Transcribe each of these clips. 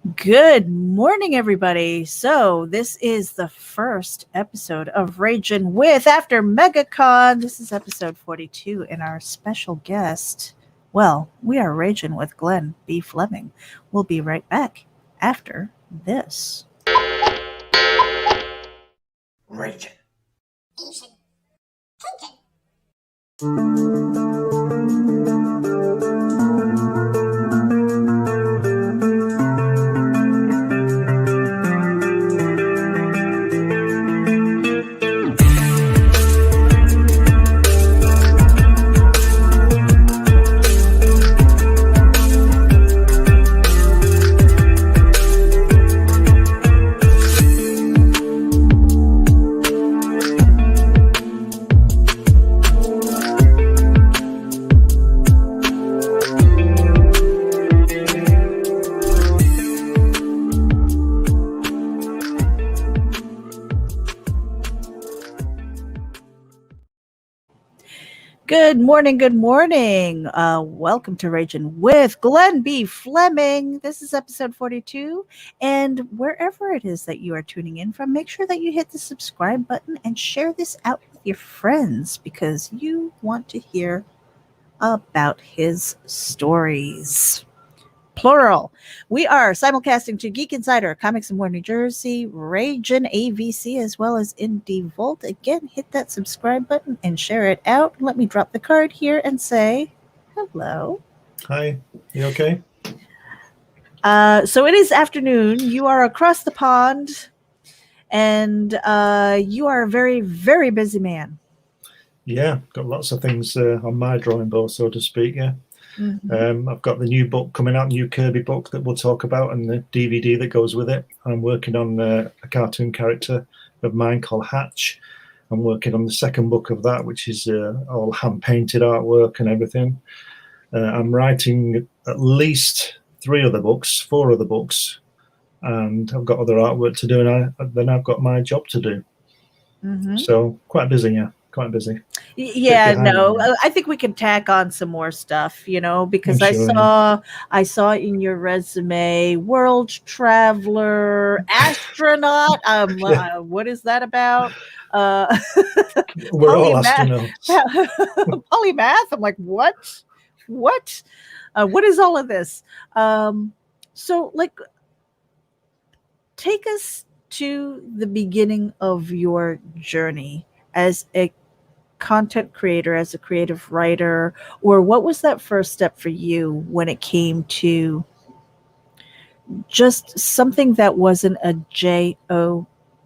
Good morning, everybody. So, this is the first episode of RAGIN with After MegaCon. This is episode 42, and our special guest, well, we are RAGIN with Glenn B. Fleming. We'll be right back after this. RAGIN. Good morning, good morning. Welcome to RAGIN with Glenn B. Fleming. This is episode 42, and wherever it is that you are tuning in from, make sure that you hit the subscribe button and share this out with your friends because you want to hear about his stories. Plural. We are simulcasting to Geek Insider, Comics and More New Jersey, RAGIN AVC, as well as Indie Volt. Again, hit that subscribe button and share it out. Let me drop the card here and say hello. Hi, you okay? So it is afternoon. You are across the pond, and you are a very, very busy man. Yeah, got lots of things on my drawing board, so to speak, yeah. Mm-hmm. I've got the new book coming out, new Kirby book that we'll talk about, and the DVD that goes with it. I'm working on a cartoon character of mine called Hatch. I'm working on the second book of that, which is all hand-painted artwork and everything. I'm writing at least 4 other books, and I've got other artwork to do, and then I've got my job to do. Mm-hmm. So quite busy, yeah. Quite busy. Yeah, no, I think we can tack on some more stuff, because Sure. I saw in your resume, world traveler, astronaut. What is that about? We're all astronauts. Polymath. I'm like, what? What is all of this? So, take us to the beginning of your journey as a content creator, as a creative writer, or what was that first step for you when it came to just something that wasn't a job?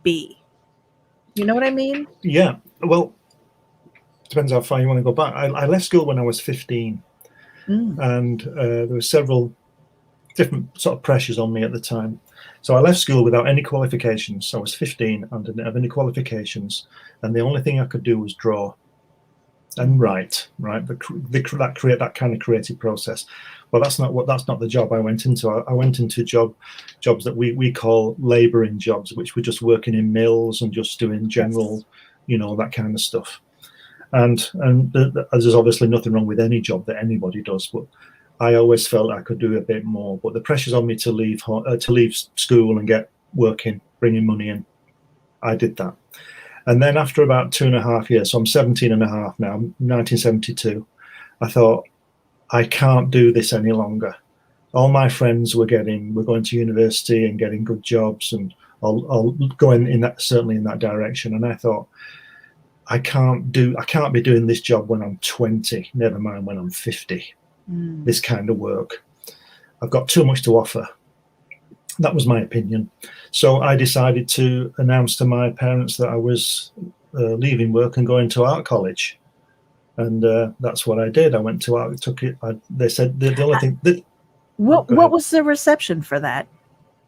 You know what I mean? Yeah, well, depends how far you want to go back. I left school when I was 15, and there were several different sort of pressures on me at the time. So I left school without any qualifications. I was 15 and didn't have any qualifications, and the only thing I could do was draw and write. Create that kind of creative process. Well, that's not the job I went into. I went into jobs that we call labouring jobs, which were just working in mills and just doing general, that kind of stuff. And there's obviously nothing wrong with any job that anybody does, but I always felt I could do a bit more. But the pressure's on me to leave school and get working, bringing money in. I did that. And then after about 2.5 years, so I'm 17 and a half now, 1972, I thought, I can't do this any longer. All my friends were going to university and getting good jobs, and I'll going certainly in that direction. And I thought, I can't be doing this job when I'm 20, never mind when I'm 50, this kind of work. I've got too much to offer. That was my opinion. So I decided to announce to my parents that I was leaving work and going to art college. And that's what I did. I went to art, they said the only thing that... What was the reception for that?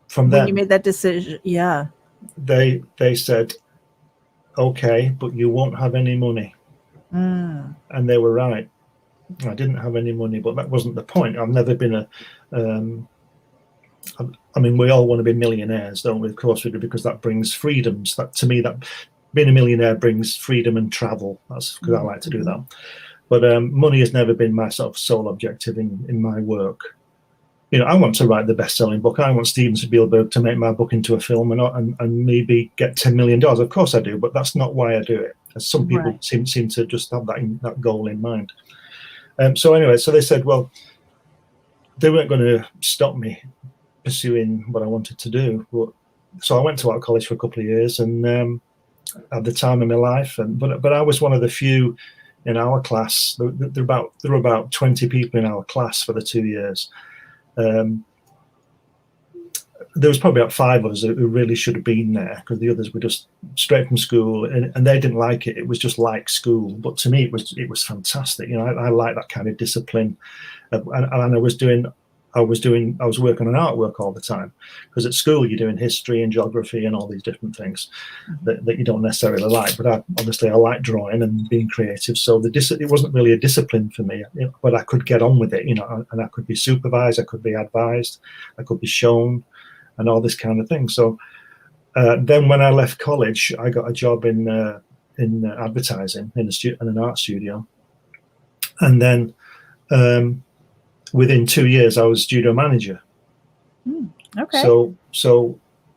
From them? When you made that decision? Yeah. They said, okay, but you won't have any money. And they were right. I didn't have any money, but that wasn't the point. I've never been we all want to be millionaires, don't we? Of course we do, because that brings freedoms. That, to me, that being a millionaire brings freedom and travel. That's because I like to do that. But money has never been my sort of sole objective in my work. I want to write the best-selling book. I want Steven Spielberg to make my book into a film and maybe get $10 million. Of course I do, but that's not why I do it. As some people seem to just have that goal in mind. So anyway, so they said, well, they weren't going to stop me pursuing what I wanted to do. So I went to art college for a couple of years and at the time of my life. But I was one of the few in our class. There were about 20 people in our class for the 2 years. There was probably about 5 of us who really should have been there, because the others were just straight from school and they didn't like it. It was just like school. But to me, it was fantastic. I like that kind of discipline. And I was working on artwork all the time, because at school you're doing history and geography and all these different things that you don't necessarily like. But I like drawing and being creative, so it wasn't really a discipline for me, but I could get on with it, and I could be supervised, I could be advised, I could be shown, and all this kind of thing. So then when I left college, I got a job in advertising in an art studio, and then within 2 years, I was studio manager. Okay. So,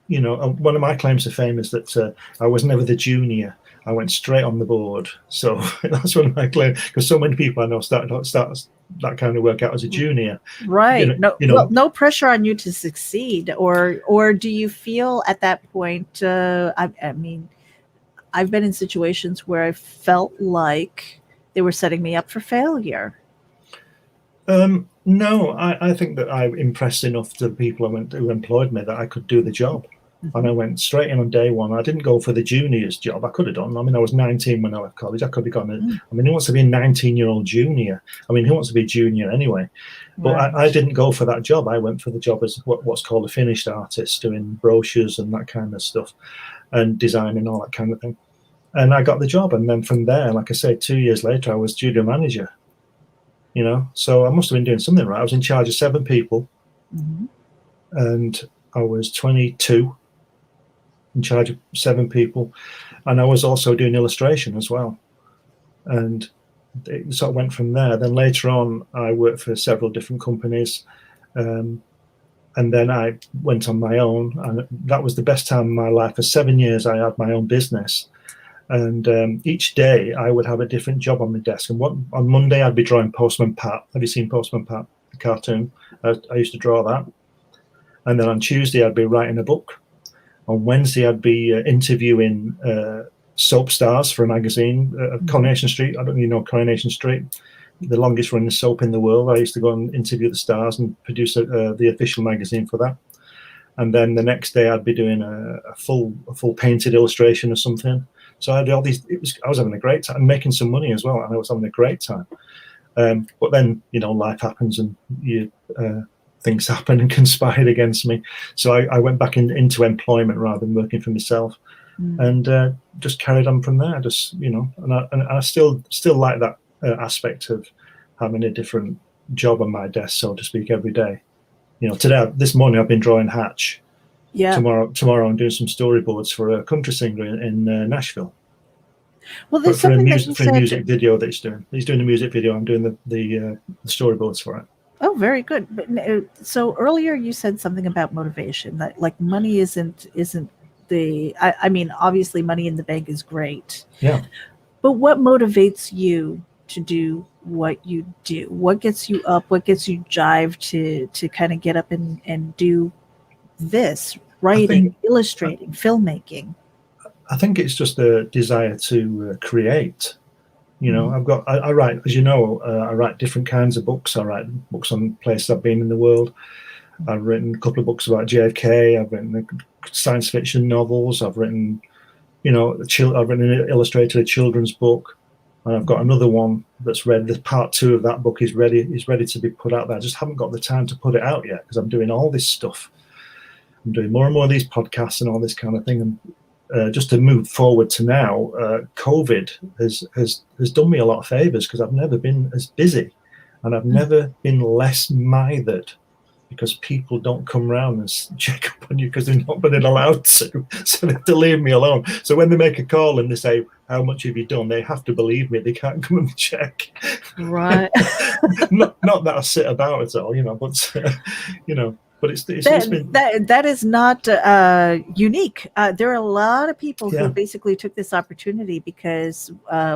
one of my claims to fame is that I was never the junior. I went straight on the board. So that's one of my claims, because so many people I know start that kind of work out as a junior. Right. No pressure on you to succeed, or do you feel at that point? I mean, I've been in situations where I felt like they were setting me up for failure. No, I think that I impressed enough to the people who employed me that I could do the job. And I went straight in on day one. I didn't go for the junior's job. I could have done. I mean, I was 19 when I left college. I could have gone. I mean, who wants to be a 19-year-old junior? I mean, who wants to be junior anyway? But I didn't go for that job. I went for the job as what's called a finished artist, doing brochures and that kind of stuff, and design and all that kind of thing. And I got the job. And then from there, like I said, 2 years later, I was studio manager. So I must have been doing something right. I was in charge of 7 people, and I was 22, in charge of 7 people, and I was also doing illustration as well. And it sort of went from there. Then later on, I worked for several different companies, and then I went on my own, and that was the best time of my life. For 7 years, I had my own business. And each day I would have a different job on my desk. And on Monday I'd be drawing Postman Pat. Have you seen Postman Pat, the cartoon? I used to draw that. And then on Tuesday I'd be writing a book. On Wednesday I'd be interviewing soap stars for a magazine, Coronation Street. I don't know if you know Coronation Street, the longest running soap in the world. I used to go and interview the stars and produce the official magazine for that. And then the next day I'd be doing a full painted illustration or something. So I did all these. I was having a great time, making some money as well, and I was having a great time. But then, life happens, and things happen and conspired against me. So I went back into employment rather than working for myself, and just carried on from there. Just and I still like that aspect of having a different job on my desk, so to speak, every day. This morning I've been drawing Hatch. Yeah. Tomorrow I'm doing some storyboards for a country singer in Nashville. Well, there's for a music video that he's doing. He's doing a music video. I'm doing the storyboards for it. Oh, very good. But so earlier you said something about motivation, that like money isn't the. I mean, obviously, money in the bank is great. Yeah. But what motivates you to do what you do? What gets you up? What gets you jive to kind of get up and do this, writing, illustrating, filmmaking? I think it's just a desire to create. I write, as you know, I write different kinds of books. I write books on places I've been in the world. I've written a couple of books about JFK. I've written science fiction novels. I've written, I've written an illustrated children's book. And I've got another one that's ready. The part 2 of that book is ready to be put out there. I just haven't got the time to put it out yet, because I'm doing all this stuff. I'm doing more and more of these podcasts and all this kind of thing. And just to move forward to now, COVID has done me a lot of favors, because I've never been as busy, and I've never been less mithered, because people don't come around and check up on you because they've not been allowed to. So they have to leave me alone. So when they make a call and they say, how much have you done? They have to believe me. They can't come and check. Right. not that I sit about at all, but but it's been that is not unique. There are a lot of people who basically took this opportunity because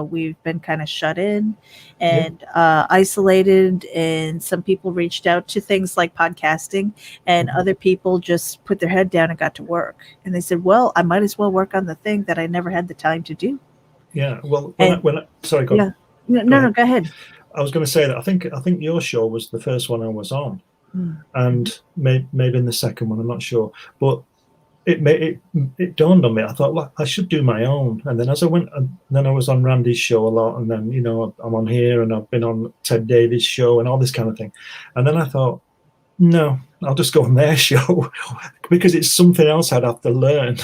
we've been kind of shut in and isolated, and some people reached out to things like podcasting, and other people just put their head down and got to work. And they said, well, I might as well work on the thing that I never had the time to do. Yeah. Well, sorry, go on. No, go ahead. I was going to say that I think your show was the first one I was on. And maybe in the second one, I'm not sure, but it dawned on me. I thought, well, I should do my own. And then as I went, and then I was on Randy's show a lot, and then I'm on here, and I've been on Ted Davies' show and all this kind of thing. And then I thought, no, I'll just go on their show because it's something else I'd have to learn,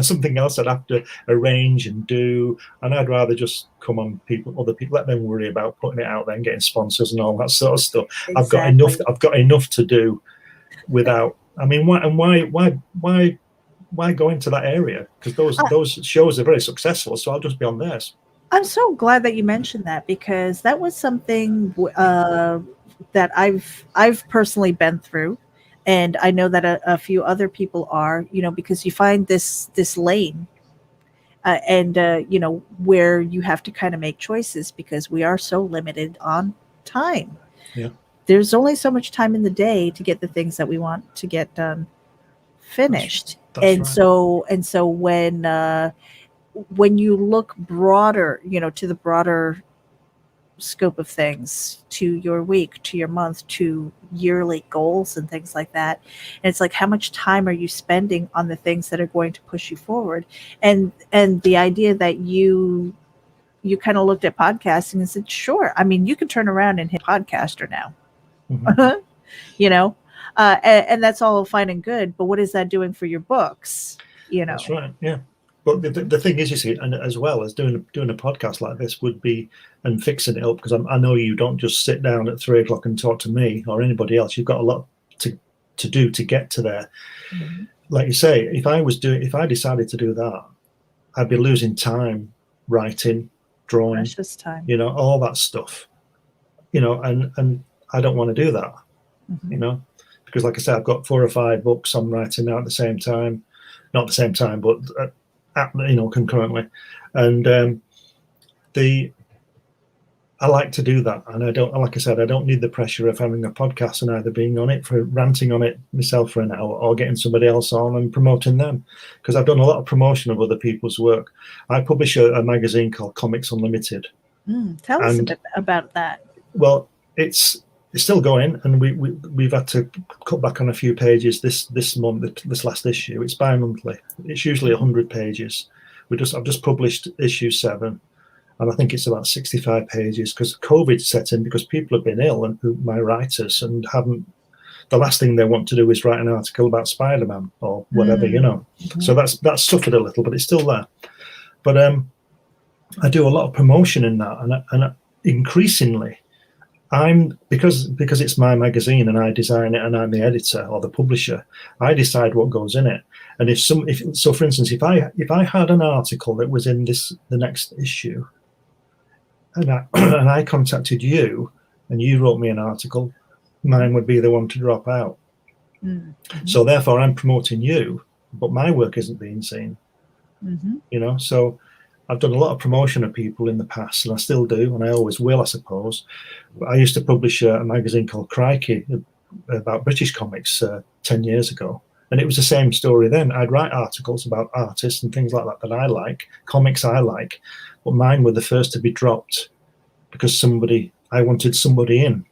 something else I'd have to arrange and do. And I'd rather just come on other people, let them worry about putting it out there and getting sponsors and all that sort of stuff. Exactly. I've got enough to do without. I mean, why go into that area? Because those shows are very successful. So I'll just be on theirs. I'm so glad that you mentioned that, because that was something that I've personally been through, and I know that a few other people are, because you find this lane, and where you have to kind of make choices because we are so limited on time. Yeah, there's only so much time in the day to get the things that we want to get done finished. That's right. So when you look broader, to the broader scope of things, to your week, to your month, to yearly goals and things like that, and it's like, how much time are you spending on the things that are going to push you forward? And the idea that you kind of looked at podcasting and said, sure, I mean, you can turn around and hit podcaster now. And that's all fine and good, but what is that doing for your books? That's right. Yeah. But the thing is, you see, and as well as doing a podcast like this would be, and fixing it up, because I know you don't just sit down at 3 o'clock and talk to me or anybody else. You've got a lot to do to get to there. Like you say, if I decided to do that, I'd be losing time writing, drawing, precious time, all that stuff, and I don't want to do that, because like I said, I've got 4 or 5 books I'm writing now at the same time, not at the same time, but concurrently, and I like to do that, and I don't, like I said, I don't need the pressure of having a podcast and either being on it for ranting on it myself for an hour or getting somebody else on and promoting them, because I've done a lot of promotion of other people's work. I publish a magazine called Comics Unlimited. Tell us a bit about that. Well, it's still going, and we've had to cut back on a few pages this month, this last issue. It's bi-monthly. It's usually 100 pages. I've just published issue 7, and I think it's about 65 pages because COVID set in, because people have been ill, and my writers, and the last thing they want to do is write an article about Spider-Man or whatever, So that's suffered a little, but it's still there. But I do a lot of promotion in that, and increasingly, because it's my magazine and I design it and I'm the editor or the publisher, I decide what goes in it. And so for instance, if I had an article that was in the next issue, and I contacted you and you wrote me an article, mine would be the one to drop out. So therefore I'm promoting you, but my work isn't being seen. So I've done a lot of promotion of people in the past, and I still do, and I always will, I suppose. I used to publish a magazine called Crikey about British comics 10 years ago, and it was the same story then. I'd write articles about artists and things like that I like, comics I like, but mine were the first to be dropped because I wanted somebody in.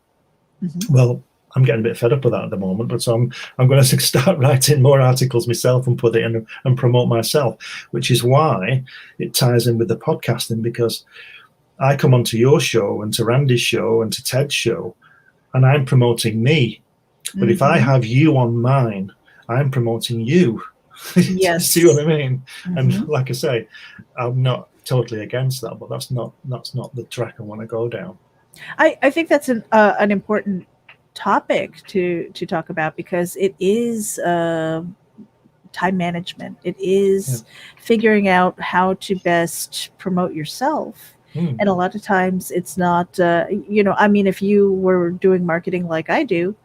Well, I'm getting a bit fed up with that at the moment, but so I'm going to start writing more articles myself and put it in and promote myself, which is why it ties in with the podcasting, because I come onto your show and to Randy's show and to Ted's show, and I'm promoting me. But if I have you on mine, I'm promoting you. Yes. See what I mean? And like I say, I'm not totally against that, but that's not the track I want to go down. I think that's an important topic to talk about, because it is time management. It is figuring out how to best promote yourself. And a lot of times it's not, I mean, if you were doing marketing like I do,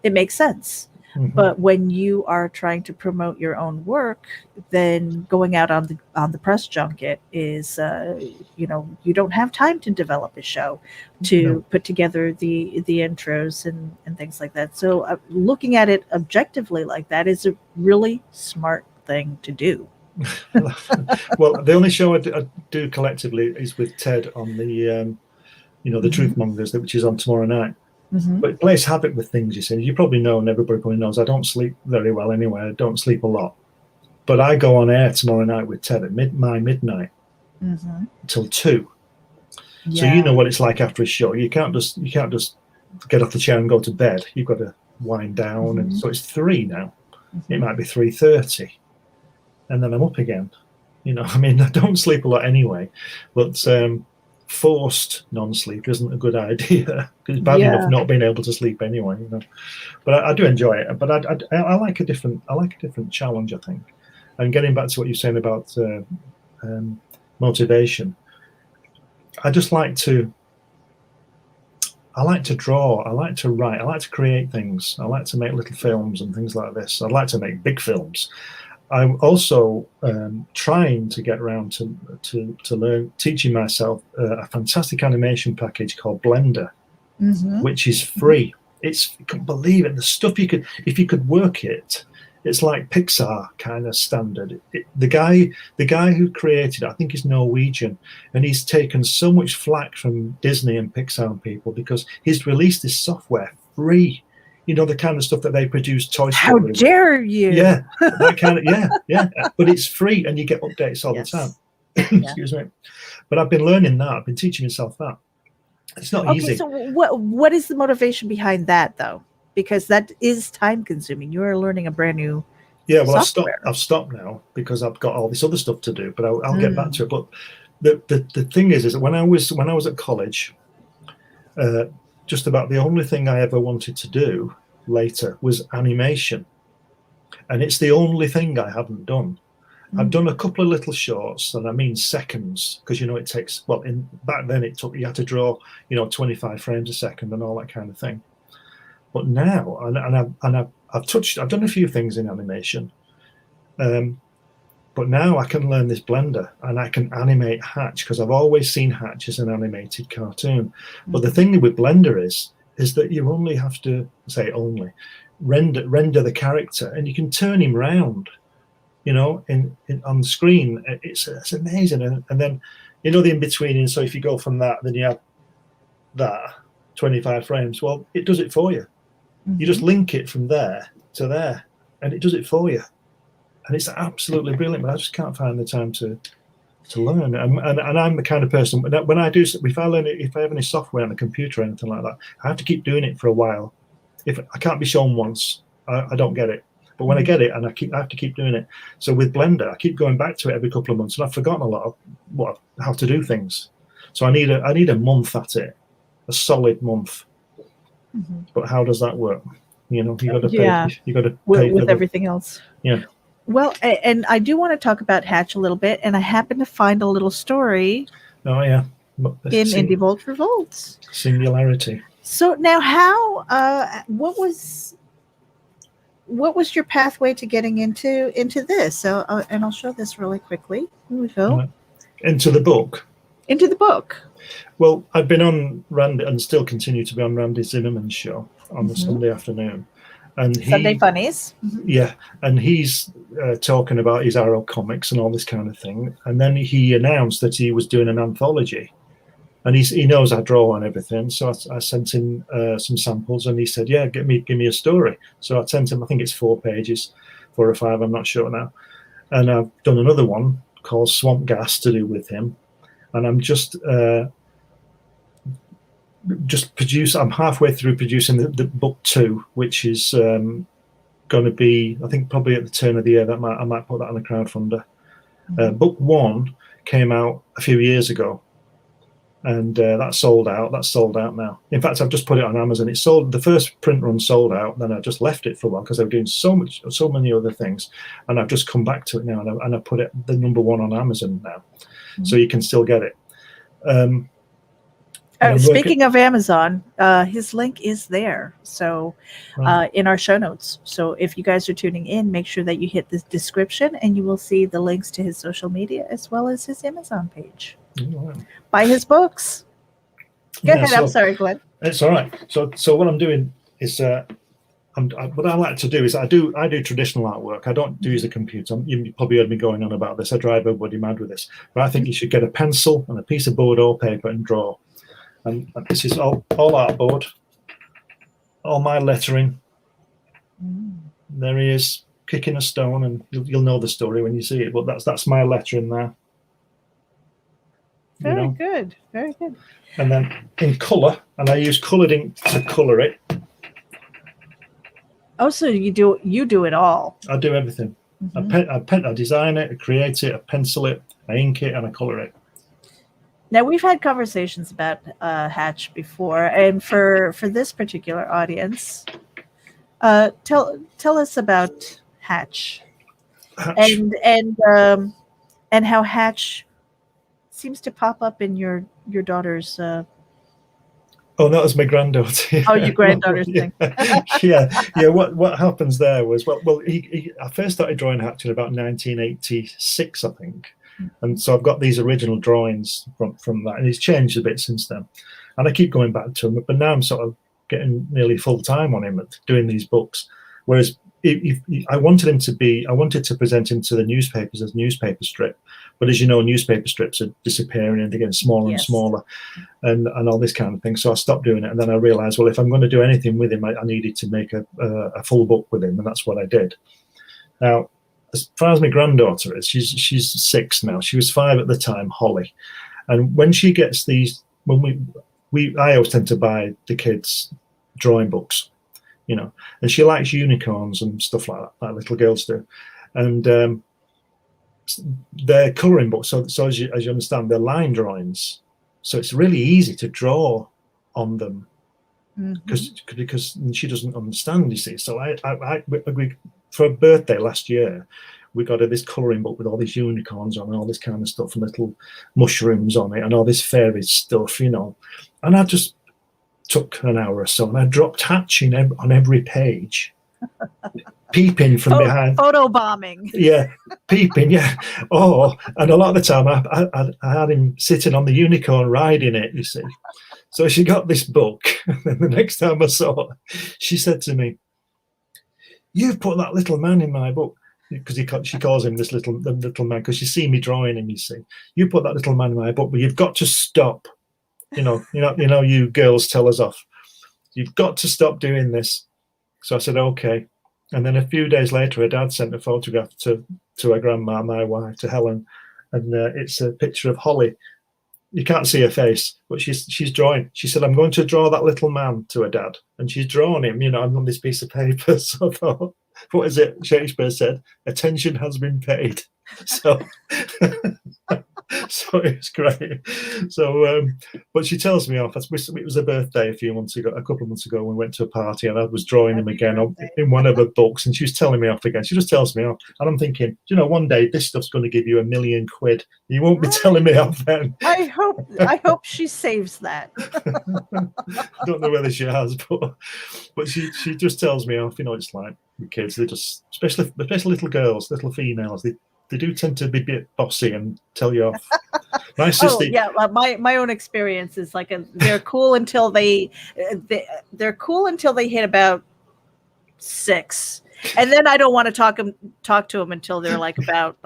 it makes sense. But when you are trying to promote your own work, then going out on the press junket is, you don't have time to develop a show, to put together the intros and things like that. So looking at it objectively like that is a really smart thing to do. Well, the only show I do collectively is with Ted on the, the Truth Mongers, which is on tomorrow night. But it plays havoc with things, you see. You probably know, and everybody probably knows, I don't sleep very well anyway. I don't sleep a lot. But I go on air tomorrow night with Ted at midnight until 2. So you know what it's like after a show. You can't just get off the chair and go to bed. You've got to wind down. And so it's 3 now. It might be 3:30. And then I'm up again. I mean, I don't sleep a lot anyway. But forced non-sleep isn't a good idea. It's bad enough not being able to sleep anyway. But I do enjoy it. But I like a different challenge, I think. And getting back to what you're saying about motivation, I like to draw. I like to write. I like to create things. I like to make little films and things like this. I'd like to make big films. I'm also trying to get around to learn, teaching myself a fantastic animation package called Blender, which is free. You can't believe it. The stuff if you could work it, it's like Pixar kind of standard. The guy who created it, I think he's Norwegian, and he's taken so much flack from Disney and Pixar people because he's released this software free. The kind of stuff that they produce Toy Story. How dare you? Yeah, that kind of, yeah. But it's free and you get updates all the time. Excuse me. But I've been learning that. I've been teaching myself that. It's not easy. So what is the motivation behind that, though? Because that is time consuming. You are learning a brand new software. I've stopped now because I've got all this other stuff to do. But I'll get back to it. But the thing is that when I was at college, just about the only thing I ever wanted to do later was animation. And it's the only thing I haven't done. I've done a couple of little shorts, and I mean seconds, because it takes, back then you had to draw 25 frames a second and all that kind of thing. But now, I've done a few things in animation, but now I can learn this Blender and I can animate Hatch, because I've always seen Hatch as an animated cartoon. But the thing with Blender is that you only have to render the character, and you can turn him round, on the screen. It's amazing. And then the in between. And so if you go from that, then you have that 25 frames. Well, it does it for you. You just link it from there to there, and it does it for you. And it's absolutely brilliant, but I just can't find the time to learn. And I'm the kind of person, when I do, if I have any software on a computer or anything like that, I have to keep doing it for a while. If I can't be shown once, I don't get it. But when I get it, and I have to keep doing it. So with Blender, I keep going back to it every couple of months, and I've forgotten a lot of how to do things. So I need a month at it, a solid month. But how does that work? You got to pay. You got to pay with everything else. Yeah. Well, and I do want to talk about Hatch a little bit, and I happen to find a little story. Oh yeah. In Indie Vault Revolts. Singularity. So now, what was your pathway to getting into this? So, and I'll show this really quickly. Here we go. Into the book. Into the book. Well, I've been on Randy, and still continue to be on Randy Zimmerman's show on the Sunday afternoon. And Sunday Funnies. Yeah, and he's talking about his Arrow comics and all this kind of thing. And then he announced that he was doing an anthology. And he knows I draw and everything. So I sent him some samples, and he said, yeah, give me a story. So I sent him, I think it's 4 pages, 4 or 5, I'm not sure now. And I've done another one called Swamp Gas to do with him. And I'm just I'm halfway through producing the book 2, which is going to be, I think, probably at the turn of the year. I might put that on a crowdfunder. Book 1 came out a few years ago, and that's sold out. That's sold out now. In fact, I've just put it on Amazon. It's sold. The first print run sold out. Then I just left it for a while because I was doing so many other things, and I've just come back to it now, and I put it the #1 on Amazon now, so you can still get it. Speaking of Amazon, his link is there. So in our show notes. So if you guys are tuning in, make sure that you hit the description and you will see the links to his social media as well as his Amazon page. Buy his books. Go ahead. I'm sorry, Glenn. It's all right. So what I'm doing is what I like to do is I do traditional artwork. I don't use a computer. You probably heard me going on about this. I drive everybody mad with this. But I think you should get a pencil and a piece of Bordeaux paper and draw. And this is all artboard, all my lettering. There he is, kicking a stone, and you'll know the story when you see it. But that's my lettering there. Very good, very good. And then in colour, and I use coloured ink to colour it. Oh, so you do it all. I do everything. I design it, I create it, I pencil it, I ink it, and I colour it. Now, we've had conversations about Hatch before, and for this particular audience, tell us about Hatch. And how Hatch seems to pop up in your daughter's. Oh, that was my granddaughter. Oh, your granddaughter's thing. yeah. What happens there was I first started drawing Hatch in about 1986, I think. And so I've got these original drawings from that, and he's changed a bit since then. And I keep going back to him, but now I'm sort of getting nearly full time on him doing these books. Whereas I wanted to present him to the newspapers as newspaper strip, but as you know, newspaper strips are disappearing and they're getting smaller and smaller, and all this kind of thing. So I stopped doing it, and then I realised, well, if I'm going to do anything with him, I needed to make a full book with him, and that's what I did. Now, as far as my granddaughter is, she's 6 now. She was 5 at the time, Holly. And when she gets these, I always tend to buy the kids drawing books, and she likes unicorns and stuff like that, like little girls do. And they're colouring books, so as you understand, they're line drawings. So it's really easy to draw on them because she doesn't understand, you see. So we for a birthday last year, we got this colouring book with all these unicorns on and all this kind of stuff and little mushrooms on it and all this fairy stuff, And I just took an hour or so and I dropped Hatch on every page, peeping from behind. Photo bombing. Yeah, peeping, yeah. Oh, and a lot of the time I had him sitting on the unicorn riding it, you see. So she got this book, and the next time I saw her, she said to me, "You've put that little man in my book," because she calls him the little man, because she see me drawing him. You see, "You put that little man in my book, but you've got to stop. You girls tell us off. You've got to stop doing this." So I said, "Okay." And then a few days later, her dad sent a photograph to her grandma, my wife, to Helen, and it's a picture of Holly. You can't see her face, but she's drawing. She said, "I'm going to draw that little man," to her dad, and she's drawn him, on this piece of paper. So I thought, what is it? Shakespeare said, "Attention has been paid." So, so it's great. So, but she tells me off. It was a birthday a couple of months ago. We went to a party, and I was drawing him again in one of her books, and she was telling me off again. She just tells me off, and I'm thinking, one day this stuff's going to give you £1 million. You won't be telling me off then. I hope she saves that. I don't know whether she has, but she just tells me off. It's like with kids, they just, especially little girls, little females, they do tend to be a bit bossy and tell you off. My sister, my own experience is like they're cool until they're cool until they hit about 6, and then I don't want to talk to them until they're like about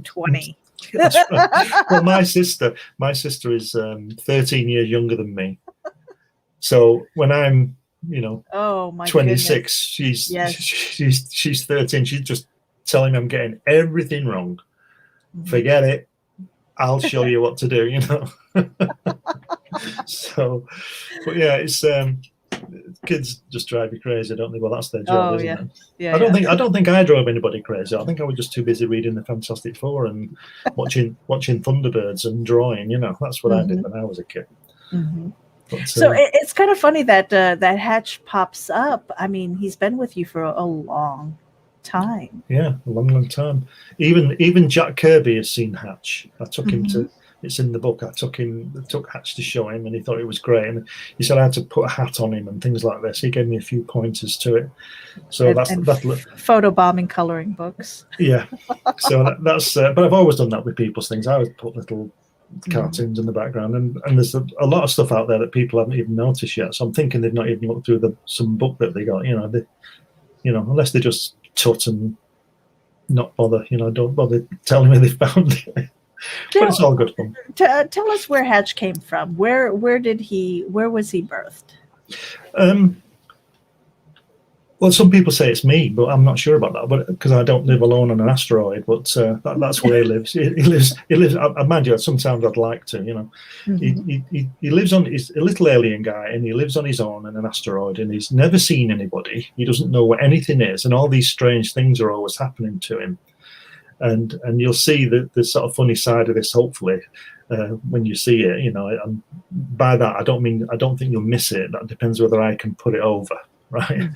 20. That's right. Well, my sister is 13 years younger than me. So when I'm 26, she's 13. She's just telling me I'm getting everything wrong. Forget it. I'll show you what to do. So, but yeah, it's kids just drive you crazy, don't they? Well, that's their job, isn't it? Yeah. I don't think I drove anybody crazy. I think I was just too busy reading the Fantastic Four and watching Thunderbirds and drawing. That's what I did when I was a kid. Mhm. But So it's kind of funny that that Hatch pops up. I mean, he's been with you for a long time. yeah, a long time. Even Jack Kirby has seen Hatch. I took him Mhm. to. It's in the book. I took Hatch to show him, and he thought it was great. And he said I had to put a hat on him and things like this. He gave me a few pointers to it. So And that's photobombing coloring books. yeah. So that's. But I've always done that with people's things. I always put little Mhm. cartoons in the background, and there's a lot of stuff out there that people haven't even noticed yet. So I'm thinking they've not even looked through some book that they got. Unless they just tut and not bother. Don't bother telling me they found it. But it's all good fun. Tell us where Hatch came from. Where was he birthed? Well, some people say it's me, but I'm not sure about that. But because I don't live alone on an asteroid, but that's where he lives. He lives. I mind you, sometimes I'd like to. Mhm. He lives on. He's a little alien guy, and he lives on his own in an asteroid, and he's never seen anybody. He doesn't know what anything is, and all these strange things are always happening to him. And you'll see the sort of funny side of this, hopefully, when you see it. And by that I don't think you'll miss it. That depends whether I can put it over, right?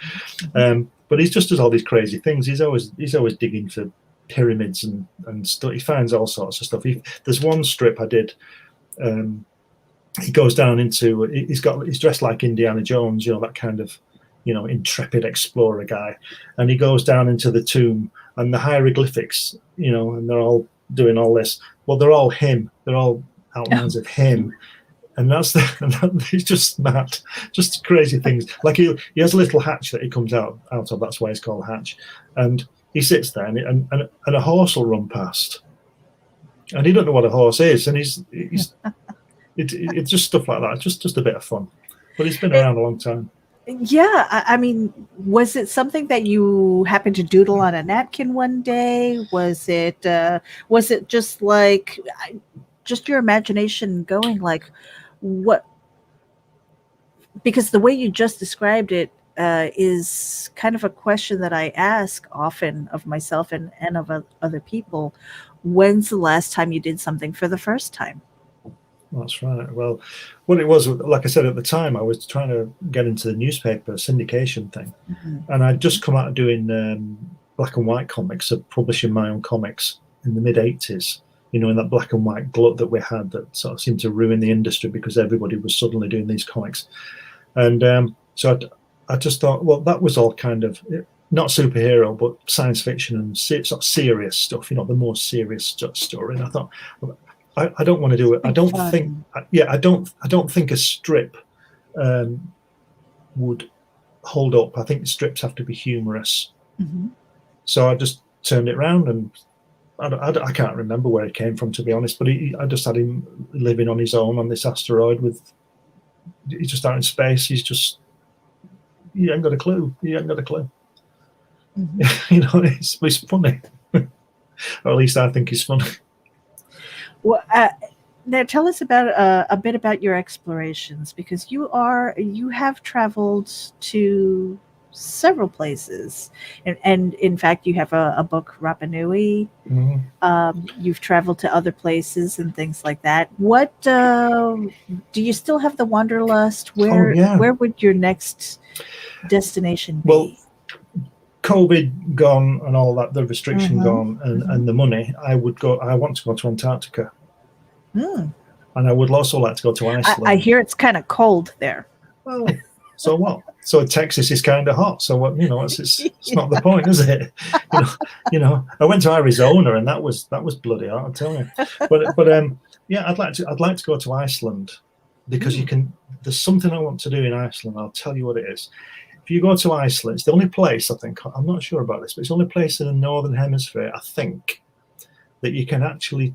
Mhm. But he just does all these crazy things. He's always digging for pyramids and stuff. He finds all sorts of stuff. There's one strip I did. He goes down into. He's dressed like Indiana Jones, that kind of, intrepid explorer guy, and he goes down into the tomb and the hieroglyphics, and they're all doing all this. Well, they're all him. They're all outlines of him. And he's just mad, just crazy things. Like he has a little hatch that he comes out of. That's why it's called Hatch. And he sits there, and a horse will run past, and he don't know what a horse is, and it's just stuff like that. Just a bit of fun, but he's been around a long time. Yeah, I mean, was it something that you happened to doodle on a napkin one day? Was it just like just your imagination going like what? Because the way you just described it is kind of a question that I ask often of myself and of other people. When's the last time you did something for the first time? That's right. Well, what it was, like I said at the time, I was trying to get into the newspaper syndication thing, and I'd just come out of doing black and white comics, of publishing my own comics in the mid-'80s. In that black and white glut that we had, that sort of seemed to ruin the industry because everybody was suddenly doing these comics. And so I just thought, well, that was all kind of not superhero, but science fiction and sort of serious stuff, the more serious story. And I thought, I don't want to do it. I don't think a strip would hold up. I think strips have to be humorous. Mm-hmm. So I just turned it around, and I can't remember where it came from, to be honest. But I just had him living on his own on this asteroid he's just out in space. He ain't got a clue. Mm-hmm. It's funny. Or at least I think it's funny. Well, now tell us about a bit about your explorations, because you have traveled to several places, and in fact you have a book, Rapa Nui. Mm-hmm. You've traveled to other places and things like that. What do you still have the wanderlust? Where would your next destination be? Well, COVID gone and all that, the restriction gone, and the money, I want to go to Antarctica. And I would also like to go to Iceland. I hear it's kind of cold there. Well, so what? So Texas is kind of hot. So what? It's not the point, is it? I went to Arizona, and that was bloody hot, I'm telling you. But yeah, I'd like to go to Iceland, because there's something I want to do in Iceland. I'll tell you what it is. If you go to Iceland, it's the only place, I think, I'm not sure about this, but it's the only place in the Northern Hemisphere, I think, that you can actually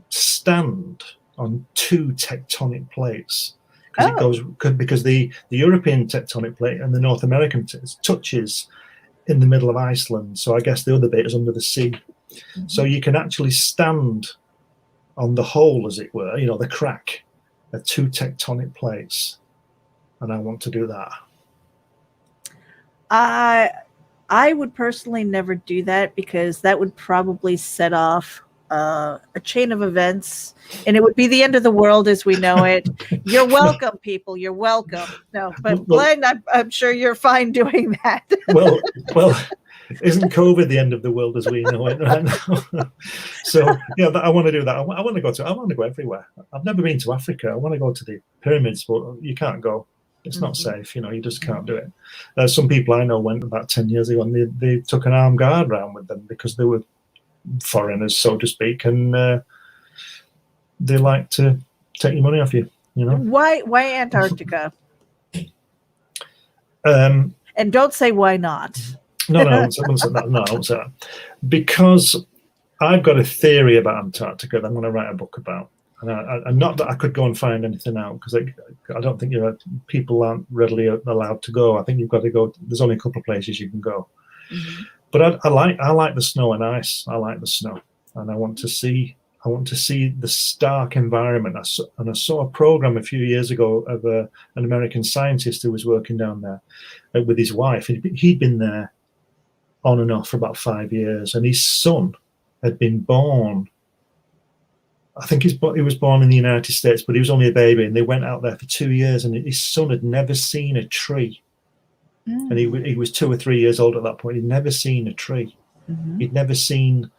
stand on two tectonic plates. Because the European tectonic plate and the North American touches in the middle of Iceland. So I guess the other bit is under the sea. Mm-hmm. So you can actually stand on the hole, as it were, the crack of two tectonic plates. And I want to do that. I would personally never do that, because that would probably set off a chain of events, and it would be the end of the world as we know it. You're welcome, people. You're welcome. No, but Glenn, I'm sure you're fine doing that. well, isn't COVID the end of the world as we know it right now? So yeah, I want to do that. I want to go everywhere. I've never been to Africa. I want to go to the pyramids, but you can't go. It's not safe. You just can't do it. Some people I know went about 10 years ago, and they took an armed guard round with them because they were foreigners, so to speak, and they like to take your money off you. Why Antarctica? And don't say why not. No, I won't say that. Because I've got a theory about Antarctica that I'm going to write a book about. And not that I could go and find anything out, because I don't think people aren't readily allowed to go. I think you've got to go. There's only a couple of places you can go. Mm-hmm. But I like the snow and ice. I like the snow, and I want to see the stark environment. I saw a program a few years ago of an American scientist who was working down there with his wife. He'd been there on and off for about 5 years, and his son had been born. I think he was born in the United States, but he was only a baby, and they went out there for 2 years, and his son had never seen a tree. And he was 2 or 3 years old at that point. He'd never seen a tree. Mm-hmm. He'd never seen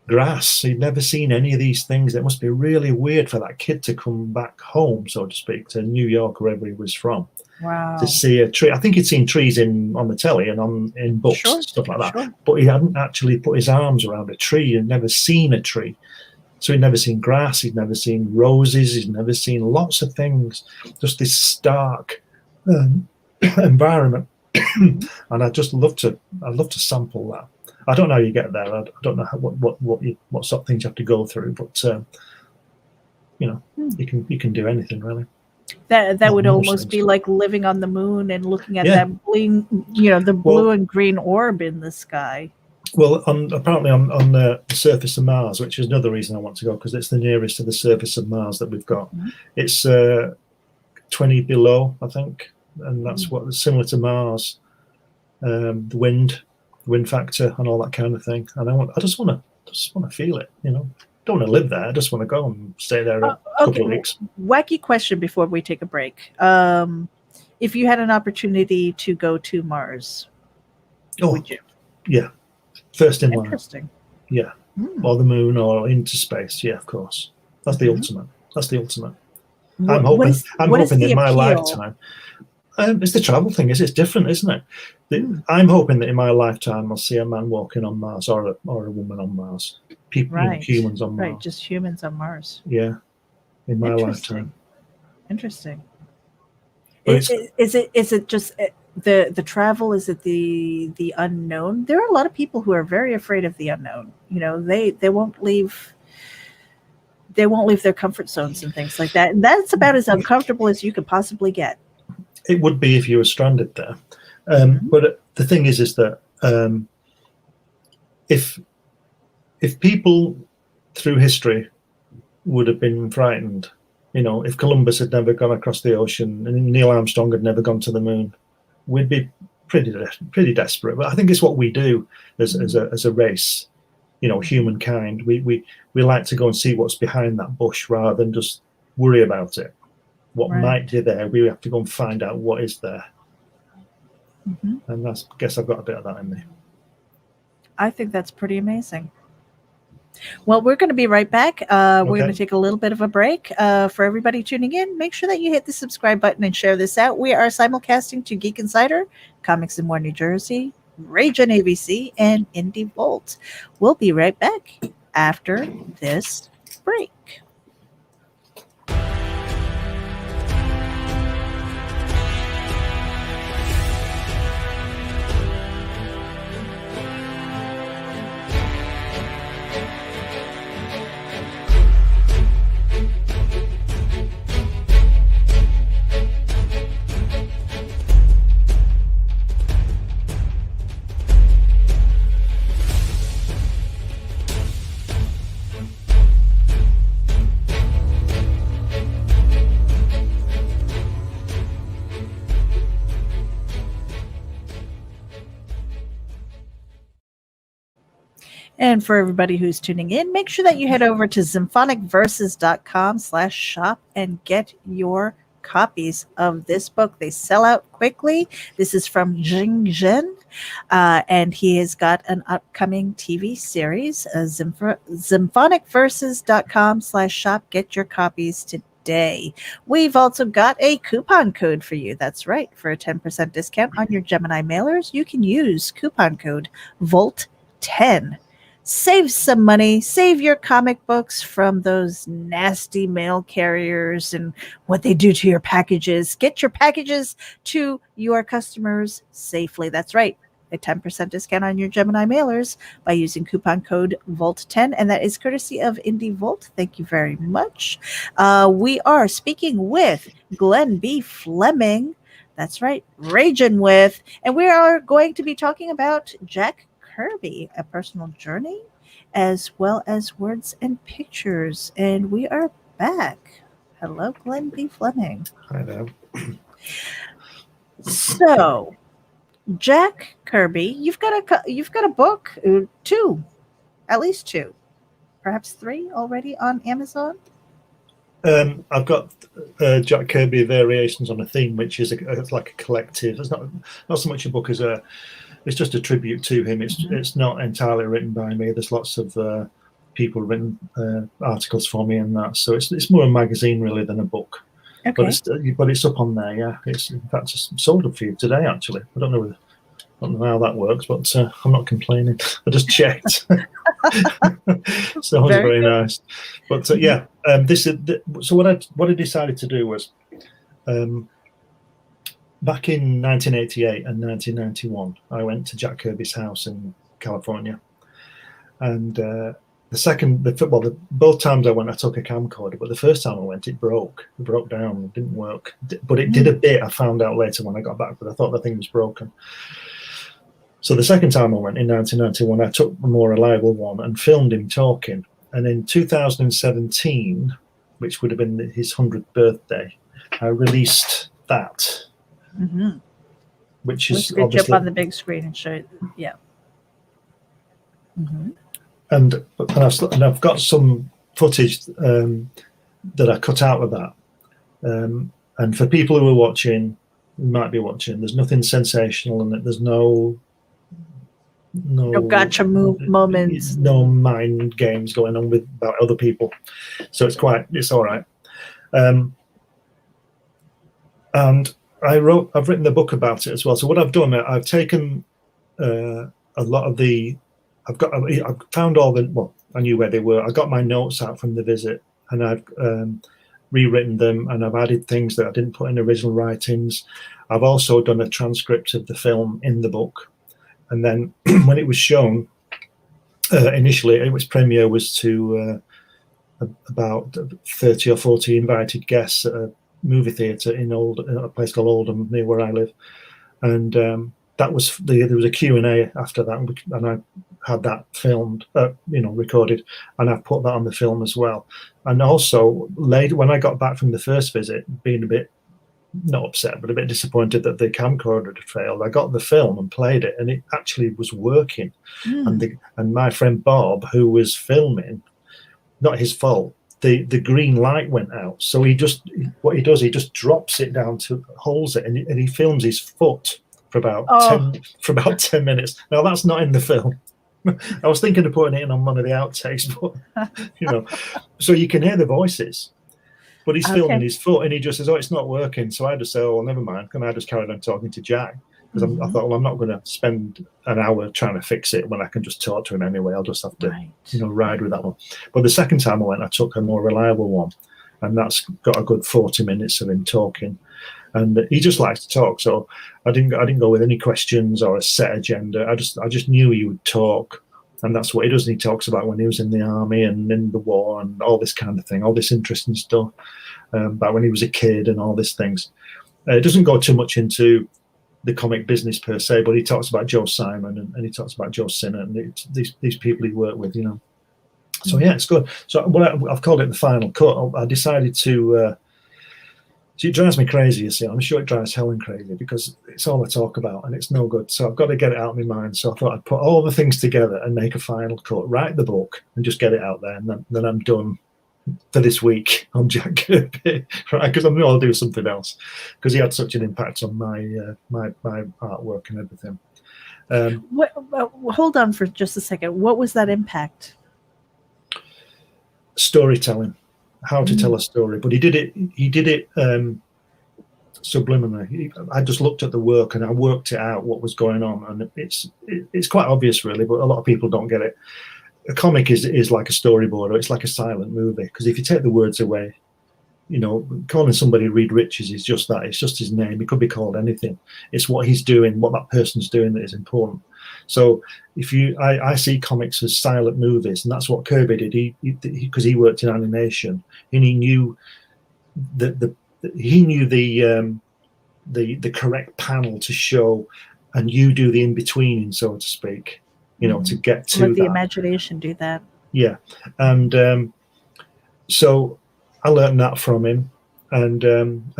grass. He'd never seen any of these things. It must be really weird for that kid to come back home, so to speak, to New York, wherever he was from. Wow. To see a tree. I think he'd seen trees on the telly and in books, stuff like that. Sure. But he hadn't actually put his arms around a tree. He'd never seen a tree. So he'd never seen grass. He'd never seen roses. He'd never seen lots of things. Just this stark environment. And I'd love to sample that. I don't know how you get there. I don't know what sort of things you have to go through, but you can do anything really. That would almost be like living on the moon and looking at that bling, the blue and green orb in the sky. Well, apparently on the surface of Mars, which is another reason I want to go, because it's the nearest to the surface of Mars that we've got. Mm-hmm. It's 20 below, I think, and that's what's similar to Mars. The wind factor, and all that kind of thing. And I just want to feel it. Don't want to live there. I just want to go and stay there a couple of weeks. Wacky question before we take a break. If you had an opportunity to go to Mars, would you? Yeah. First in line. Interesting. Yeah. Or the moon, or into space. Yeah, of course. That's the ultimate. I'm hoping in my lifetime. It's the travel thing. It's different, isn't it? I'm hoping that in my lifetime I'll see a man walking on Mars, or a woman on Mars. People, humans on Mars. Right, just humans on Mars. Yeah, in my lifetime. Interesting. Is it just the travel? Is it the unknown? There are a lot of people who are very afraid of the unknown. They won't leave. They won't leave their comfort zones and things like that. And that's about as uncomfortable as you could possibly get. It would be if you were stranded there. But the thing is that if people through history would have been frightened, if Columbus had never gone across the ocean and Neil Armstrong had never gone to the moon, we'd be pretty desperate. But I think it's what we do as a race, humankind. We like to go and see what's behind that bush rather than just worry about it. What might be there? We have to go and find out what is there. Mm-hmm. And I guess I've got a bit of that in me. I think that's pretty amazing. Well, we're going to be right back. We're going to take a little bit of a break. For everybody tuning in, make sure that you hit the subscribe button and share this out. We are simulcasting to Geek Insider, Comics in More New Jersey, RAGIN ABC, and Indie Volt. We'll be right back after this break. And for everybody who's tuning in, make sure that you head over to symphonicverses.com/shop and get your copies of this book. They sell out quickly. This is from Jing Zhen, and he has got an upcoming TV series, symphonicverses.com/shop. Get your copies today. We've also got a coupon code for you. That's right. For a 10% discount on your Gemini mailers, you can use coupon code VOLT10. Save some money, save your comic books from those nasty mail carriers and what they do to your packages. Get your packages to your customers safely. That's right. A 10% discount on your Gemini mailers by using coupon code VOLT10, and that is courtesy of Indie Volt. Thank you very much. We are speaking with Glenn B. Fleming. That's right, Ragin with, and we are going to be talking about Jack Kirby, A Personal Journey, as well as Words and Pictures. And we are back. Hello, Glenn B. Fleming. Hi there. So, Jack Kirby, you've got a book, at least two, perhaps three already on Amazon. I've got Jack Kirby Variations on a Theme, which is it's like a collective. It's not so much a book as it's just a tribute to him. It's not entirely written by me. There's lots of people written articles for me and that. So it's more a magazine really than a book. Okay. But it's up on there. Yeah, it's in fact just sold a few today actually. I don't know how that works, but I'm not complaining. I just checked. So it was very nice. But yeah, this is so what I decided to do was back in 1988 and 1991, I went to Jack Kirby's house in California, and both times I went, I took a camcorder, but the first time I went, it broke down, it didn't work, but it did a bit. I found out later when I got back, but I thought the thing was broken. So the second time I went in 1991, I took a more reliable one and filmed him talking. And in 2017, which would have been his 100th birthday, I released that, which is obviously jump on the big screen and show it. Yeah. And I've got some footage that I cut out of that. And for people who are watching, who might be watching, there's nothing sensational in it. There's no gotcha moments, no mind games going on about other people, so it's all right. And I've written the book about it as well. So what I've done, I've taken a lot of I've found all the, well, I knew where they were. I got my notes out from the visit, and I've rewritten them, and I've added things that I didn't put in original writings. I've also done a transcript of the film in the book. And then when it was shown, initially, its premiere was to about 30 or 40 invited guests at a movie theatre in a place called Oldham, near where I live. And there was a Q&A after that, and I had that filmed, recorded, and I've put that on the film as well. And also, later, when I got back from the first visit, being a bit, not upset, but a bit disappointed that the camcorder had failed, I got the film and played it, and it actually was working. And my friend Bob, who was filming, not his fault, the green light went out. So he just drops it down to holds it, and he films his foot for about 10 minutes. Now that's not in the film. I was thinking of putting it in on one of the outtakes, but so you can hear the voices. But he's filming his foot, and he just says, "Oh, it's not working." So I just say, "Oh, well, never mind." And I just carried on talking to Jack, because I thought, well, I'm not going to spend an hour trying to fix it when I can just talk to him anyway. I'll just have to, ride with that one. But the second time I went, I took a more reliable one, and that's got a good 40 minutes of him talking. And he just likes to talk, so I didn't go with any questions or a set agenda. I just knew he would talk. And that's what he does. And he talks about when he was in the army and in the war and all this kind of thing, all this interesting stuff about when he was a kid and all these things. It doesn't go too much into the comic business per se, but he talks about Joe Simon and he talks about Joe Sinnott and these people he worked with, So yeah, it's good. So I've called it the final cut. I decided to So it drives me crazy, you see. I'm sure it drives Helen crazy because it's all I talk about and it's no good. So I've got to get it out of my mind. So I thought I'd put all the things together and make a final cut, write the book and just get it out there. And then I'm done for this week on Jack Kirby, right? Because I'm going to do something else because he had such an impact on my artwork and everything. Hold on for just a second. What was that impact? Storytelling. How to tell a story, but he did it subliminally. I just looked at the work and I worked it out what was going on, and it's quite obvious really, but a lot of people don't get it. A comic is like a storyboard, or it's like a silent movie, because if you take the words away, you know, calling somebody Reed Richards is just that. It's just his name. He could be called anything. It's what he's doing, what that person's doing that is important. So I see comics as silent movies, and that's what Kirby did. Because he worked in animation, and he knew the correct panel to show, and you do the in between, so to speak. You know, to get to let the imagination do that. Yeah, and so I learned that from him, and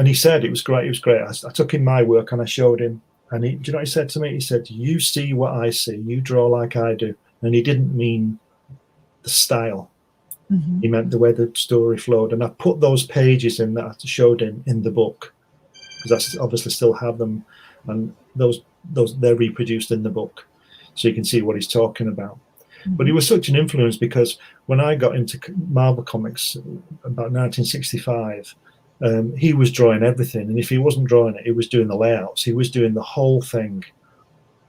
he said it was great. It was great. I took him my work and I showed him. And do you know what he said to me? He said, "You see what I see. You draw like I do." And he didn't mean the style. Mm-hmm. He meant the way the story flowed. And I put those pages in that I showed him in the book, because I obviously still have them, and those they're reproduced in the book, so you can see what he's talking about. Mm-hmm. But he was such an influence, because when I got into Marvel Comics about 1965. He was drawing everything, and if he wasn't drawing it, he was doing the layouts. He was doing the whole thing.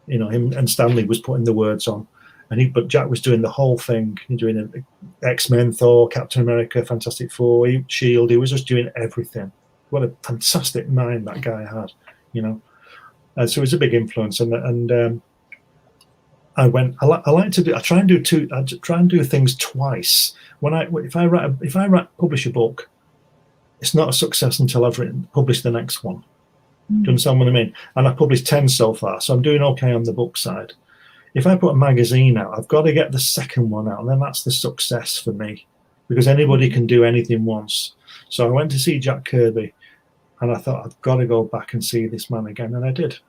You know, him and Stanley was putting the words on, but Jack was doing the whole thing. He was doing X-Men, Thor, Captain America, Fantastic Four, Shield. He was just doing everything. What a fantastic mind that guy had, you know. So it was a big influence, and I try and do things twice. If I publish a book, it's not a success until I've published the next one. Do you understand what I mean? And I've published 10 so far, so I'm doing okay on the book side. If I put a magazine out, I've got to get the second one out, and then that's the success for me, because anybody can do anything once. So I went to see Jack Kirby, and I thought, I've got to go back and see this man again, and I did.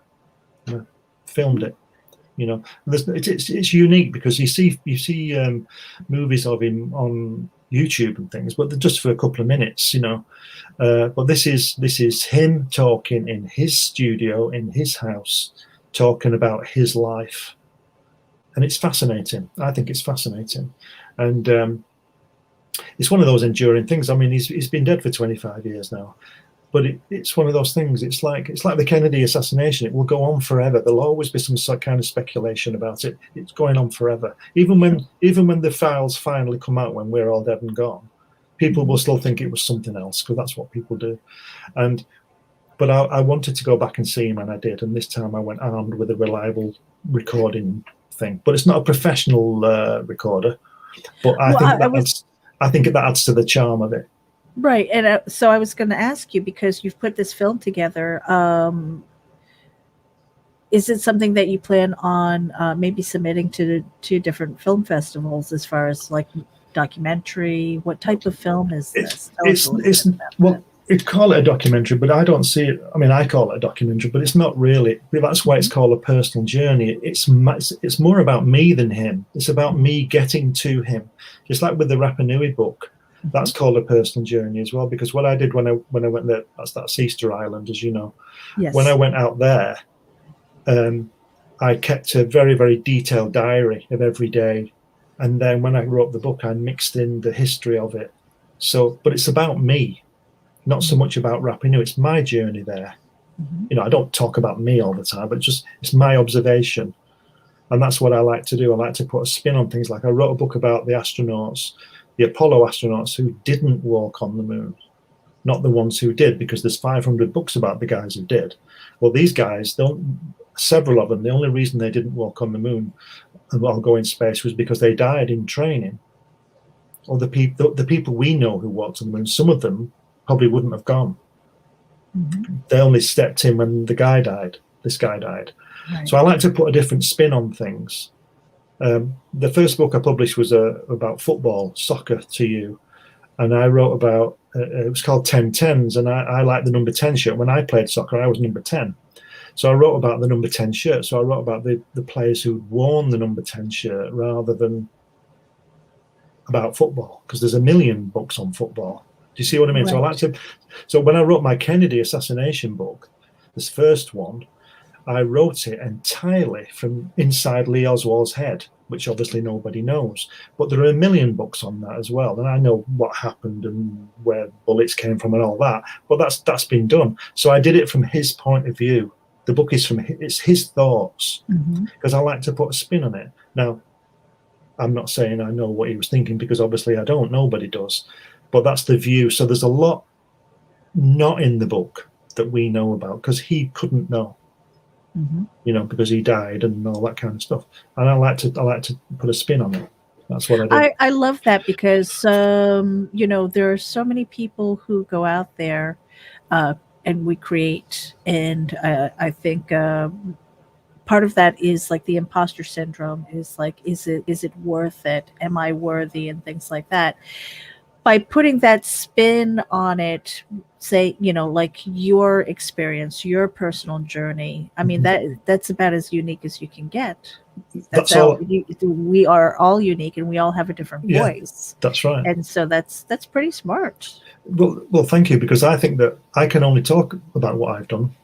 I filmed it. You know, it's unique, because you see movies of him on YouTube and things, but they're just for a couple of minutes, you know. But this is him talking in his studio in his house, talking about his life, and it's fascinating. I think it's fascinating, and it's one of those enduring things. I mean, he's been dead for 25 years now. But it's one of those things. It's like the Kennedy assassination. It will go on forever. There'll always be some kind of speculation about it. It's going on forever. Even when the files finally come out, when we're all dead and gone, people will still think it was something else, because that's what people do. But I wanted to go back and see him, and I did. And this time I went armed with a reliable recording thing. But it's not a professional recorder. But I think that adds to the charm of it. Right. And so I was going to ask you, because you've put this film together, is it something that you plan on maybe submitting to different film festivals, as far as like documentary? What type of film is this? It's call it a documentary, but I don't see it. I mean, I call it a documentary, but it's not really. That's why it's called a personal journey. It's more about me than him. It's about me getting to him. Just like with the Rapa Nui book. That's called a personal journey as well, because what I did when I went there, that's Easter Island, as you know. Yes. When I went out there, I kept a very, very detailed diary of every day, and then when I wrote the book, I mixed in the history of it. So, but it's about me, not so much about Rapa Nui. It's my journey there. Mm-hmm. You know, I don't talk about me all the time, but it's my observation, and that's what I like to do. I like to put a spin on things. Like I wrote a book about the astronauts. The Apollo astronauts who didn't walk on the moon, not the ones who did, because there's 500 books about the guys who did. Well, these guys, several of them, the only reason they didn't walk on the moon or go in space was because they died in training. Or the people we know who walked on the moon, some of them probably wouldn't have gone. Mm-hmm. They only stepped in when this guy died. Right. So I like to put a different spin on things. The first book I published was about football, soccer to you, and I wrote about it was called 1010s, and I liked the number 10 shirt. When I played soccer, I was number 10. So I wrote about the number 10 shirt. So I wrote about the players who'd worn the number 10 shirt rather than about football, because there's a million books on football. Do you see what I mean? Right. So I like to. So when I wrote my Kennedy assassination book, this first one, I wrote it entirely from inside Lee Oswald's head, which obviously nobody knows. But there are a million books on that as well, and I know what happened and where bullets came from and all that. But that's been done. So I did it from his point of view. The book is it's his thoughts, because I like to put a spin on it. Now, I'm not saying I know what he was thinking, because obviously I don't. Nobody does. But that's the view. So there's a lot not in the book that we know about, because he couldn't know. You know, because he died and all that kind of stuff. And I like to put a spin on it. That's what I do. I love that, because you know, there are so many people who go out there and we create, and I think part of that is like the imposter syndrome, is like, is it worth it? Am I worthy? And things like that. By putting that spin on it, say, you know, like your experience, your personal journey. I mean, that's about as unique as you can get. That's all. We are all unique, and we all have a different voice. That's right. And so that's pretty smart. Well, thank you, because I think that I can only talk about what I've done.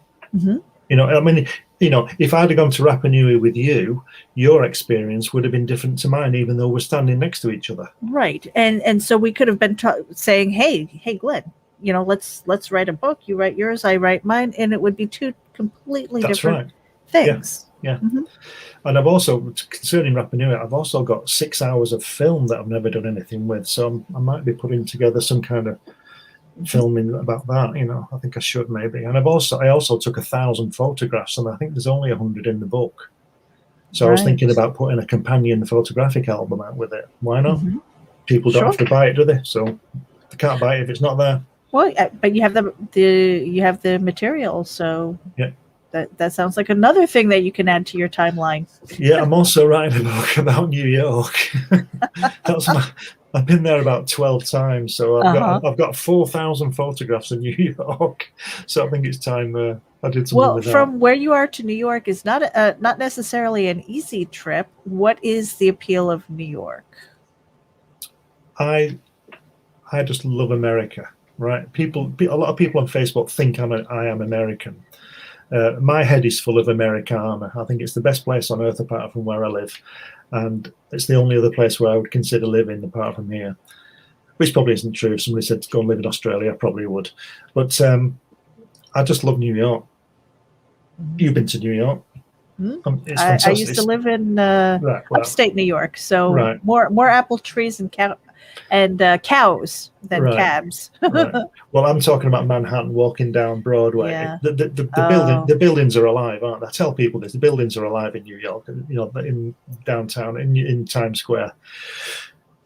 You know, I mean, you know, if I'd have gone to Rapa Nui with you, your experience would have been different to mine, even though we're standing next to each other. Right. And so we could have been saying, hey, Glenn, you know, let's write a book. You write yours, I write mine, and it would be two completely different things. Yeah. And I've also, concerning Rapa Nui, I've also got 6 hours of film that I've never done anything with. So I might be putting together some kind of filming about that, you know. I think I should, maybe. And I also took 1,000 photographs, and I think there's only 100 in the book. So I was thinking about putting a companion photographic album out with it. Why not? People don't have to buy it, do they? So they can't buy it if it's not there. Well, but you have the material, so that sounds like another thing that you can add to your timeline. Yeah, I'm also writing a book about New York. I've been there about 12 times, so I've got 4,000 photographs of New York. So I think it's time I did something with that. Well, from where you are to New York is not necessarily an easy trip. What is the appeal of New York? I just love America, right? A lot of people on Facebook think I am American. My head is full of Americana. I think it's the best place on earth apart from where I live. And it's the only other place where I would consider living apart from here, which probably isn't true. If somebody said to go and live in Australia, I probably would. But I just love New York. You've been to New York. It's fantastic. I used to live in upstate New York, so more apple trees and cows than cabs. Well, I'm talking about Manhattan, walking down Broadway. Yeah. The buildings are alive, aren't they? I tell people this: the buildings are alive in New York. You know, in downtown, in Times Square.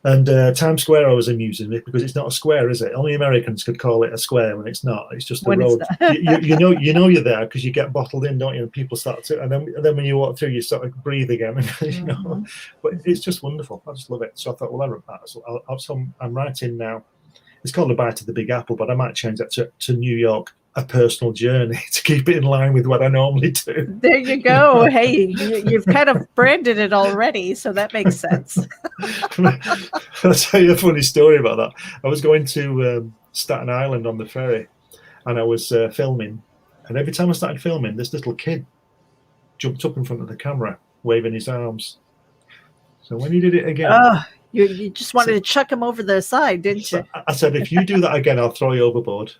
And Times Square always amuses me, because it's not a square, is it? Only Americans could call it a square when it's not. It's just a road. You know you're there because you get bottled in, don't you? And people start to, and then when you walk through, you sort of breathe again. You know, but it's just wonderful. I just love it. So I thought, well, I wrote that. So I'm writing now. It's called A Bite of the Big Apple, but I might change that to New York, a personal journey, to keep it in line with what I normally do. There you go. Hey, you've kind of branded it already, so that makes sense. I'll tell you a funny story about that. I was going to Staten Island on the ferry, and I was filming, and every time I started filming, this little kid jumped up in front of the camera, waving his arms. So when he did it again... You just wanted to chuck him over the side, didn't you? I said, if you do that again, I'll throw you overboard.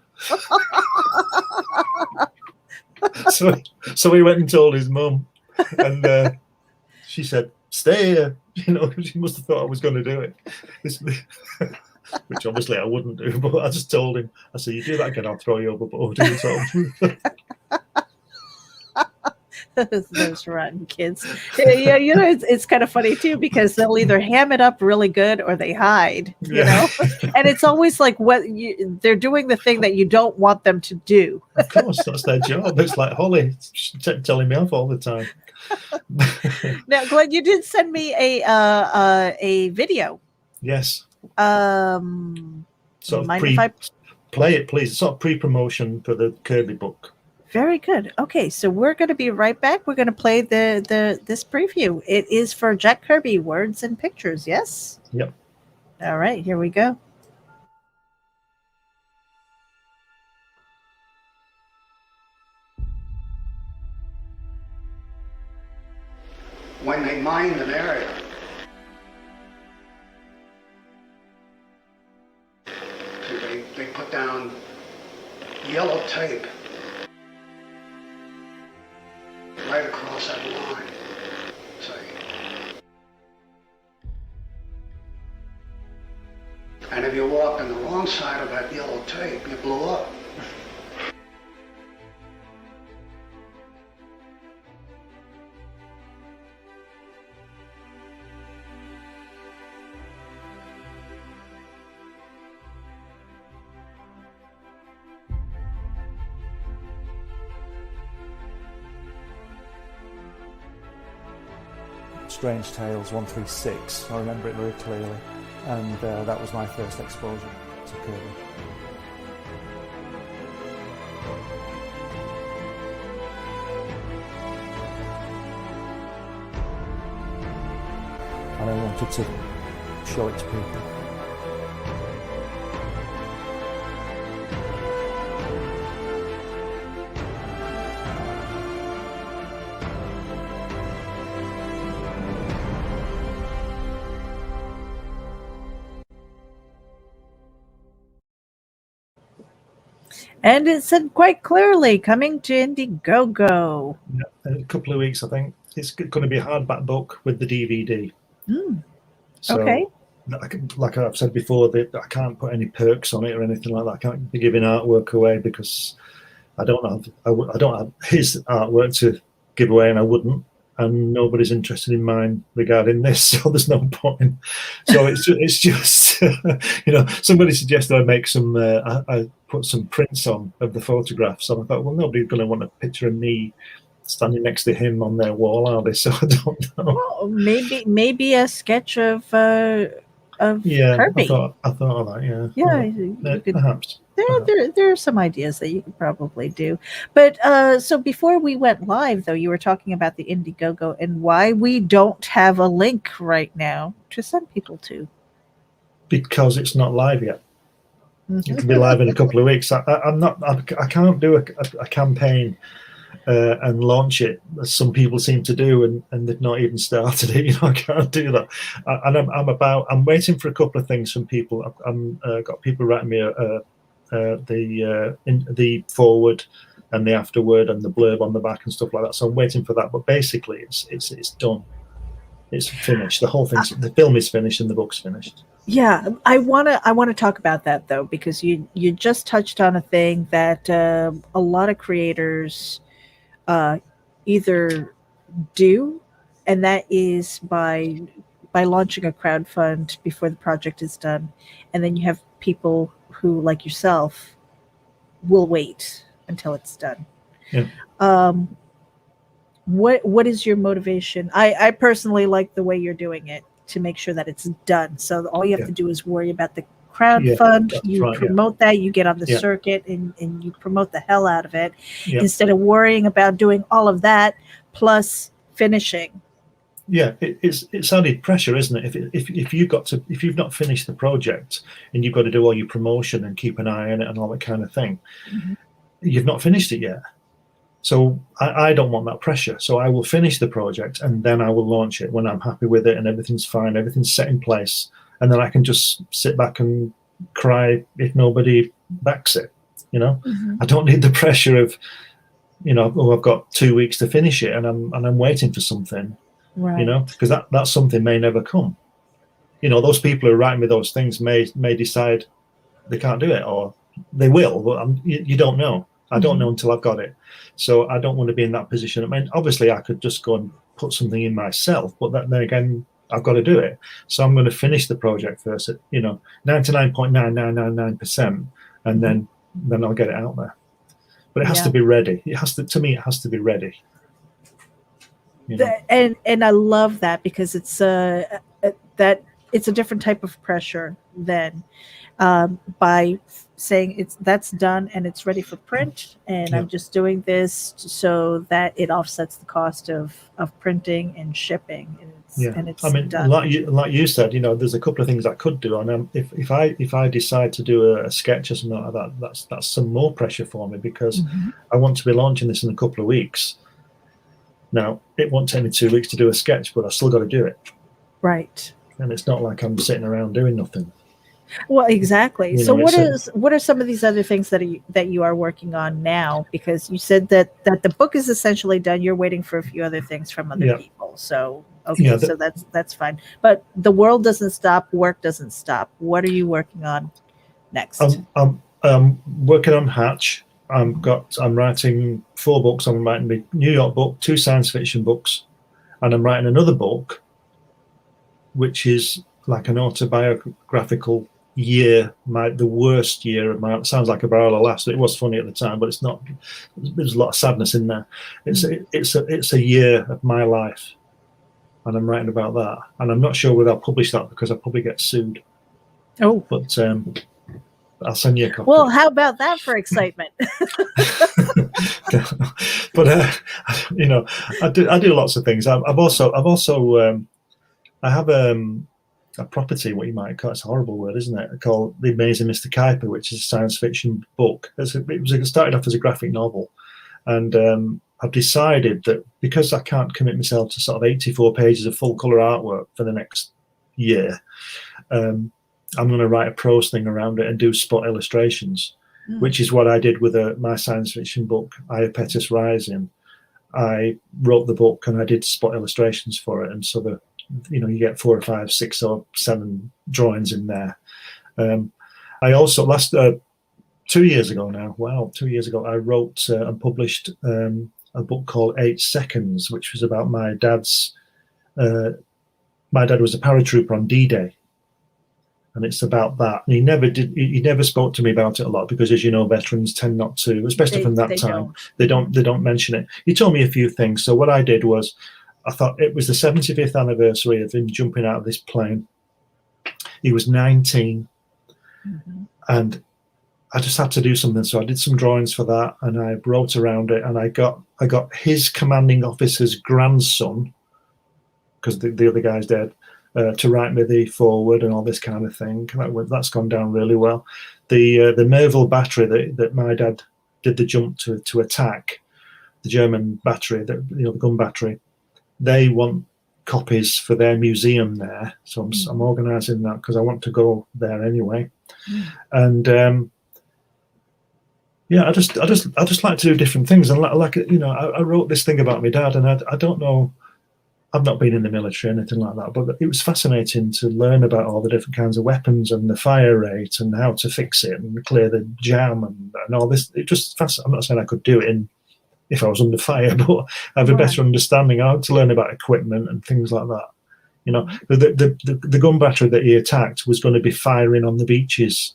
So he went and told his mum, and she said, stay here. You know, she must have thought I was going to do it. Which obviously I wouldn't do, but I just told him, I said, you do that again, I'll throw you overboard. Those rotten kids. Yeah, you know, it's kind of funny too, because they'll either ham it up really good or they hide, you know. And it's always like they're doing the thing that you don't want them to do. Of course, that's their job. It's like Holly telling me off all the time. Now, Glenn, you did send me a video. Yes. So play it, please. It's sort of pre-promotion for the Kirby book. Very good. Okay, so we're going to be right back. We're going to play this preview. It is for Jack Kirby, Words and Pictures, yes? Yep. All right, here we go. When they mined an area, they put down yellow tape right across that line, see? And if you walked on the wrong side of that yellow tape, you blew up. Strange Tales 136. I remember it very clearly, and that was my first exposure to Kirby. And I wanted to show it to people. And it said quite clearly, coming to Indiegogo. Yeah, in a couple of weeks, I think. It's going to be a hardback book with the DVD. So, okay. Like I've said before, I can't put any perks on it or anything like that. I can't be giving artwork away because I don't have his artwork to give away, and I wouldn't. And nobody's interested in mine regarding this, so there's no point. So it's just somebody suggested I make some, I put some prints on of the photographs, and I thought, well, nobody's going to want a picture of me standing next to him on their wall, are they? So I don't know. Well, maybe a sketch of Kirby. I thought of that. Yeah. Yeah, you could, perhaps. There are some ideas that you could probably do. But so before we went live, though, you were talking about the Indiegogo and why we don't have a link right now to send people to. Because it's not live yet. It can be live in a couple of weeks. I can't do a campaign and launch it, as some people seem to do, and they've not even started it. I can't do that. I'm waiting for a couple of things from people. I'm got people writing me the forward and the afterword and the blurb on the back and stuff like that. So I'm waiting for that. But basically, it's done. It's finished. The whole thing. The film is finished and the book's finished. Yeah, I wanna talk about that though, because you just touched on a thing that a lot of creators either do, and that is by launching a crowdfund before the project is done, and then you have people who, like yourself, will wait until it's done. Yeah. What is your motivation? I personally like the way you're doing it to make sure that it's done. So all you have to do is worry about the crowdfund. You promote that, you get on the circuit, and you promote the hell out of it instead of worrying about doing all of that plus finishing. Yeah, it's added pressure, isn't it? If you've not finished the project and you've got to do all your promotion and keep an eye on it and all that kind of thing, you've not finished it yet. So I don't want that pressure. So I will finish the project and then I will launch it when I'm happy with it and everything's fine, everything's set in place, and then I can just sit back and cry if nobody backs it. I don't need the pressure of, I've got 2 weeks to finish it and I'm waiting for something. Right. Because that something may never come. Those people who are writing me those things may decide they can't do it, or they will, but you don't know. I don't know until I've got it. So I don't want to be in that position. I mean, obviously I could just go and put something in myself, but then again, I've got to do it. So I'm going to finish the project first at 99.9999%, and then I'll get it out there. But it has to be ready. It has to be ready. And I love that, because it's it's a different type of pressure than by saying that's done and it's ready for print, and I'm just doing this so that it offsets the cost of printing and shipping, and it's I mean, done. like you said, there's a couple of things I could do, and if I decide to do a sketch or something like that, that's some more pressure for me, because I want to be launching this in a couple of weeks. Now, it won't take me 2 weeks to do a sketch, but I've still got to do it. Right. And it's not like I'm sitting around doing nothing. Well, exactly. So what are some of these other things that you are working on now? Because you said that the book is essentially done. You're waiting for a few other things from other people. So so that's fine. But the world doesn't stop. Work doesn't stop. What are you working on next? I'm working on Hatch. I'm writing 4 books. I'm writing the New York book, 2 science fiction books, and I'm writing another book, which is like an autobiographical year, the worst year of my. It sounds like a barrel of laughs. It was funny at the time, but it's not. There's a lot of sadness in there. It's a year of my life, and I'm writing about that. And I'm not sure whether I'll publish that, because I'll probably get sued. Oh, but I'll send you a copy. Well, how about that for excitement? But I do lots of things. I have a property, what you might call, it's a horrible word, isn't it, called The Amazing Mr. Kuiper, which is a science fiction book. It started off as a graphic novel, and I've decided that because I can't commit myself to sort of 84 pages of full colour artwork for the next year, I'm going to write a prose thing around it and do spot illustrations, which is what I did with my science fiction book, Iapetus Rising. I wrote the book and I did spot illustrations for it, and so you get 4 or 5, 6 or 7 drawings in there. I also 2 years ago now. Wow, 2 years ago, I wrote and published a book called 8 Seconds, which was about my dad's. My dad was a paratrooper on D-Day, and it's about that. And he never spoke to me about it a lot, because, as you know, veterans tend not to, especially from that time. They don't mention it. He told me a few things. So what I did was, I thought it was the 75th anniversary of him jumping out of this plane. He was 19, and I just had to do something. So I did some drawings for that, and I wrote around it, and I got his commanding officer's grandson, because the other guy's dead, to write me the foreword and all this kind of thing. That's gone down really well. The Merville battery that my dad did the jump to attack, the German battery, the gun battery, they want copies for their museum there. So I'm organising that, because I want to go there anyway. And I just like to do different things. And I wrote this thing about my dad, and I don't know. I've not been in the military or anything like that, but it was fascinating to learn about all the different kinds of weapons and the fire rate and how to fix it and clear the jam and all this. It just fascinating. I'm not saying I could do it if I was under fire, but I have a better understanding. I had to learn about equipment and things like that. The gun battery that he attacked was going to be firing on the beaches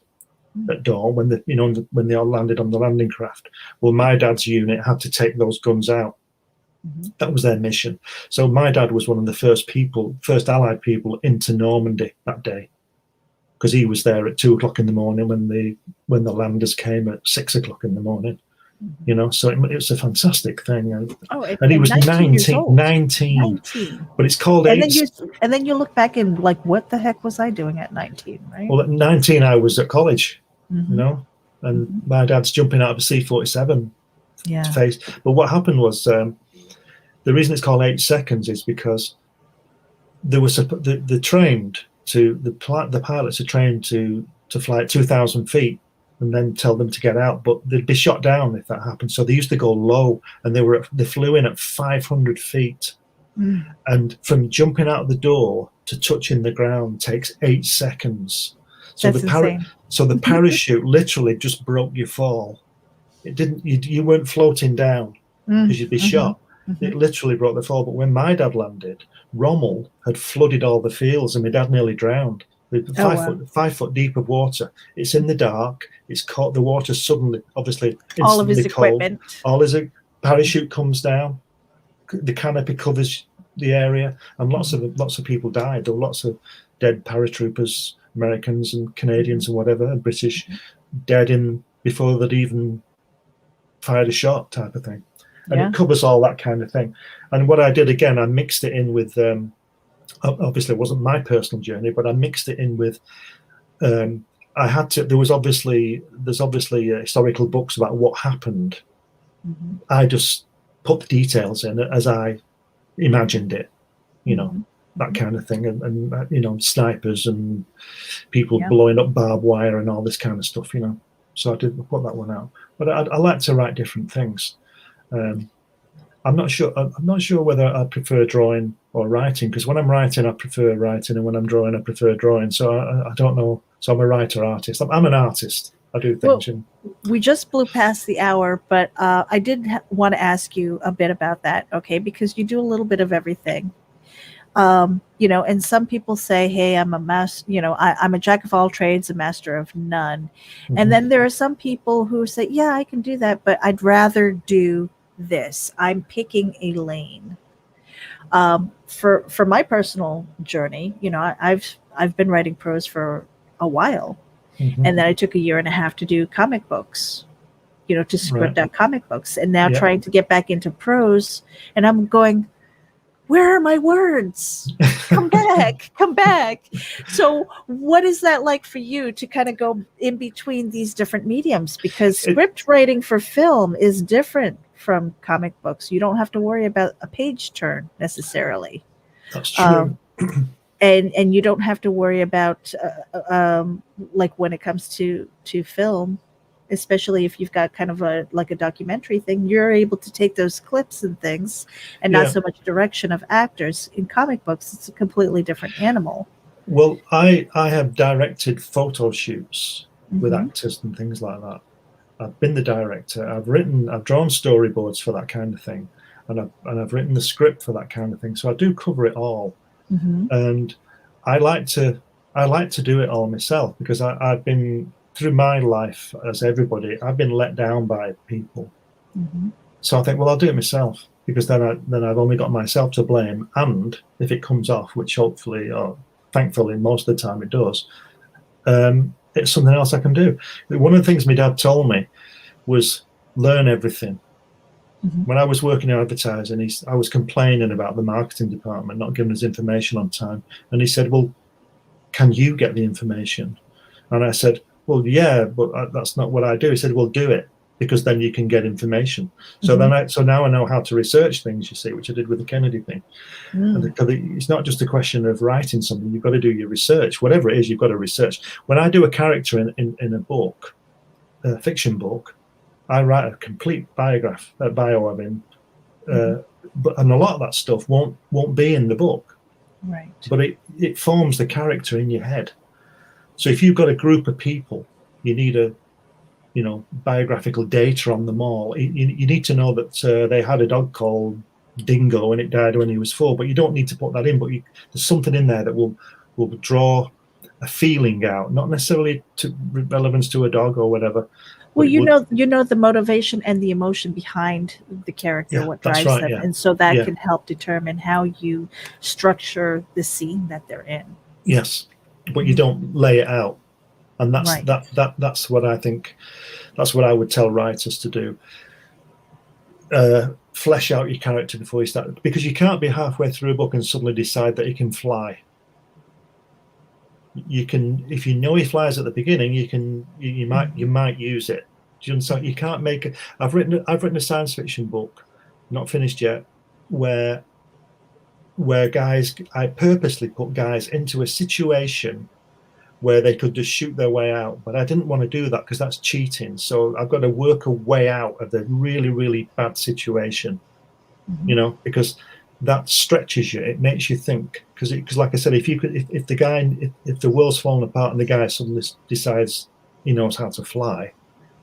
at dawn when they all landed on the landing craft. Well, my dad's unit had to take those guns out. That was their mission. So my dad was one of the first Allied people into Normandy that day, because he was there at 2 o'clock in the morning when the landers came at 6 o'clock in the morning. So it's a fantastic thing. And he was 19, but it's called 8. And then you look back and like, what the heck was I doing at 19, right? Well, at 19, I was at college, and my dad's jumping out of a C-47 to face. But what happened was, the reason it's called 8 Seconds is because there was the pilots are trained to fly at 2,000 feet and then tell them to get out, but they'd be shot down if that happened. So they used to go low, and they flew in at 500 feet, and from jumping out of the door to touching the ground takes 8 seconds. So the parachute literally just broke your fall. It didn't. You weren't floating down because you'd be shot. It literally broke the fall. But when my dad landed, Rommel had flooded all the fields, and my dad nearly drowned. 5 foot deep of water. It's in the dark. It's caught the water suddenly. Obviously, all of his equipment. All his parachute comes down. The canopy covers the area, and lots of people died. There were lots of dead paratroopers, Americans and Canadians and whatever, and British. dead in before they'd even fired a shot, type of thing. And Yeah. it covers all that kind of thing. And what I did again, I mixed it in with, obviously it wasn't my personal journey, but I mixed it in with, I had to, there's obviously historical books about what happened. Mm-hmm. I just put the details in as I imagined it, you know, Mm-hmm. that kind of thing. And you know, snipers and people Yeah. blowing up barbed wire and all this kind of stuff, you know. So I did put that one out. But I like to write different things. I'm not sure whether I prefer drawing or writing, because when I'm writing, I prefer writing, and when I'm drawing, I prefer drawing. So I don't know. So I'm a writer artist. I'm an artist. I do things. Well, we just blew past the hour, but I did want to ask you a bit about that, okay? Because you do a little bit of everything. You know, and some people say, hey, I'm a master, you know, I'm a jack of all trades, a master of none. Mm-hmm. And then there are some people who say, yeah, I can do that, but I'd rather do this. I'm picking a lane. For my personal journey, you know, I've been writing prose for a while. Mm-hmm. And then I took a year and a half to do comic books, you know, to script out comic books, and now trying to get back into prose. And I'm going, where are my words? Come back, come back. So what is that like for you to kind of go in between these different mediums? Because script writing for film is different from comic books. You don't have to worry about a page turn necessarily. That's true. And you don't have to worry about like when it comes to film, especially if you've got kind of a documentary thing, you're able to take those clips and things and not so much direction of actors. In comic books, it's a completely different animal. Well, I have directed photo shoots with actors and things like that. I've been the director. I've drawn storyboards for that kind of thing, and I've written the script for that kind of thing. So I do cover it all. Mm-hmm. And I like to do it all myself, because I've been through my life, as everybody, I've been let down by people. Mm-hmm. So I think, well, I'll do it myself, because then I've only got myself to blame. And if it comes off, which hopefully or thankfully most of the time it does, it's something else I can do. One of the things my dad told me was learn everything. Mm-hmm. When I was working in advertising, I was complaining about the marketing department not giving us information on time. And he said, well, can you get the information? And I said, well, yeah, but that's not what I do. He said, well, do it, because then you can get information. So so now I know how to research things, you see, which I did with the Kennedy thing. And it's not just a question of writing something. You've got to do your research. Whatever it is, you've got to research. When I do a character in a book, a fiction book, I write a complete bio of him, and a lot of that stuff won't be in the book, right? But it forms the character in your head. So if you've got a group of people, you need biographical data on them all. You need to know that they had a dog called Dingo and it died when he was 4. But you don't need to put that in. But there's something in there that will draw a feeling out, not necessarily to relevance to a dog or whatever. Well, you know the motivation and the emotion behind the character, what drives them, and so that can help determine how you structure the scene that they're in. Yes, but you don't lay it out, and that's what I think. That's what I would tell writers to do. Flesh out your character before you start, because you can't be halfway through a book and suddenly decide that he can fly. You can, if you know he flies at the beginning, you might use it. Do you understand? You can't make it. I've written a science fiction book, not finished yet, where guys, I purposely put guys into a situation where they could just shoot their way out, but I didn't want to do that because that's cheating. So I've got to work a way out of the really, really bad situation, because that stretches you. It makes you think, because like I said, if the world's falling apart and the guy suddenly decides he knows how to fly,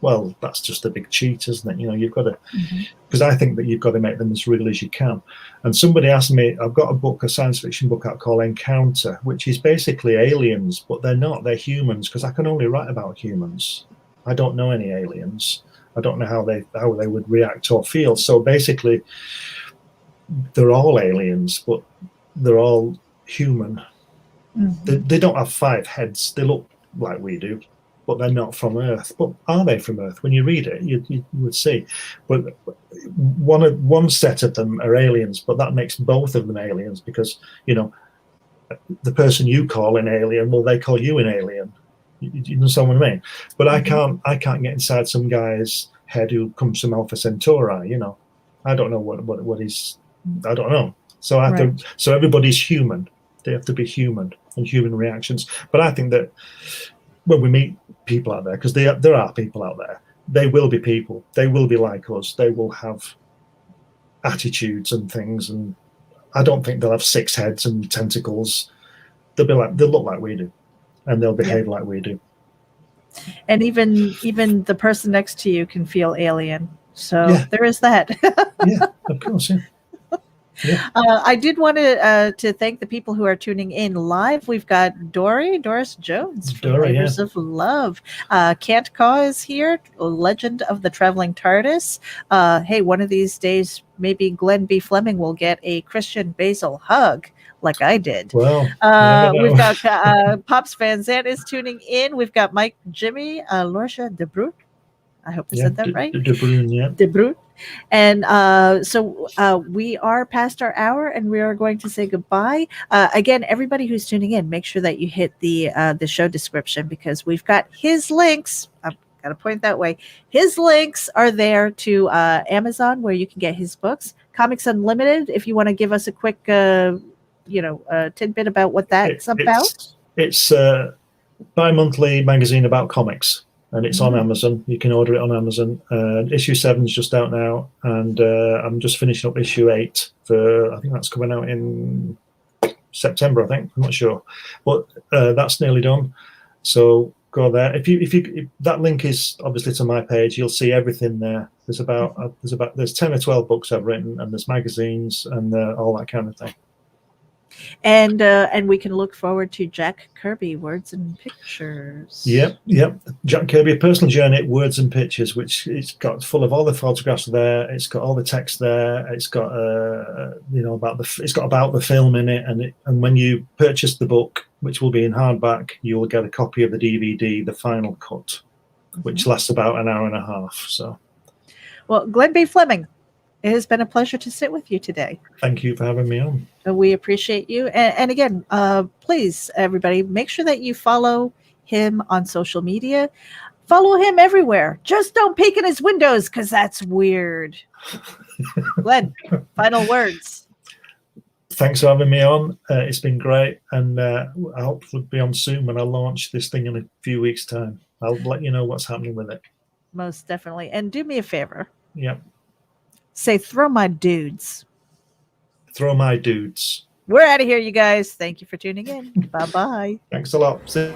well, that's just a big cheat, isn't it? You've got to, because I think that you've got to make them as real as you can. And somebody asked me, I've got a science fiction book out called Encounter, which is basically aliens, but they're not. They're humans, because I can only write about humans. I don't know any aliens. I don't know how they would react or feel. So basically, they're all aliens, but they're all human. They don't have 5 heads. They look like we do, but they're not from Earth. But are they from Earth? When you read it, you would see. But one set of them are aliens, but that makes both of them aliens because, you know, the person you call an alien, well, they call you an alien. You understand what I mean? But I can't get inside some guy's head who comes from Alpha Centauri. You know, I don't know what he's. I don't know. So I have to. So everybody's human. They have to be human and human reactions. But I think that when we meet people out there, because there are people out there, they will be people. They will be like us. They will have attitudes and things. And I don't think they'll have 6 heads and tentacles. They'll look like we do, and they'll behave like we do. And even the person next to you can feel alien. So there is that. Yeah, of course. Yeah. Yeah. I did want to thank the people who are tuning in live. We've got Doris Jones from Labors of Love. Kant Kaw is here, Legend of the Traveling TARDIS. Hey, one of these days, maybe Glenn B. Fleming will get a Christian Basil hug like I did. Well, we've got Pops Van Zandt is tuning in. We've got Mike Jimmy, Lorsha De Bruyne. I hope I said that right. De Bruyne, yeah. De Bruyne. And so we are past our hour, and we are going to say goodbye. Again, everybody who's tuning in, make sure that you hit the show description, because we've got his links. I've got to point that way. His links are there to Amazon, where you can get his books. Comics Unlimited, if you want to give us a quick tidbit about what that's about. It's a bi-monthly magazine about comics. And it's on Amazon. You can order it on Amazon. Issue 7 is just out now, and I'm just finishing up issue 8 for. I think that's coming out in September. I think, I'm not sure, but that's nearly done. So go there. If that link is obviously to my page, you'll see everything there. There's 10 or 12 books I've written, and there's magazines and all that kind of thing. And we can look forward to Jack Kirby, Words and Pictures. Yep. Jack Kirby, A Personal Journey, Words and Pictures, which it's got full of all the photographs there. It's got all the text there. It's got about the film in it, and when you purchase the book, which will be in hardback, you will get a copy of the DVD, the final cut, which lasts about an hour and a half. So, well, Glenn B. Fleming, it has been a pleasure to sit with you today. Thank you for having me on. We appreciate you. And again, please, everybody, make sure that you follow him on social media. Follow him everywhere. Just don't peek in his windows, because that's weird. Glenn, final words. Thanks for having me on. It's been great. And I hope to be on soon when I launch this thing in a few weeks' time. I'll let you know what's happening with it. Most definitely. And do me a favor. Yep. Say, throw my dudes. Throw my dudes. We're out of here, you guys. Thank you for tuning in. Bye-bye. Thanks a lot. See you.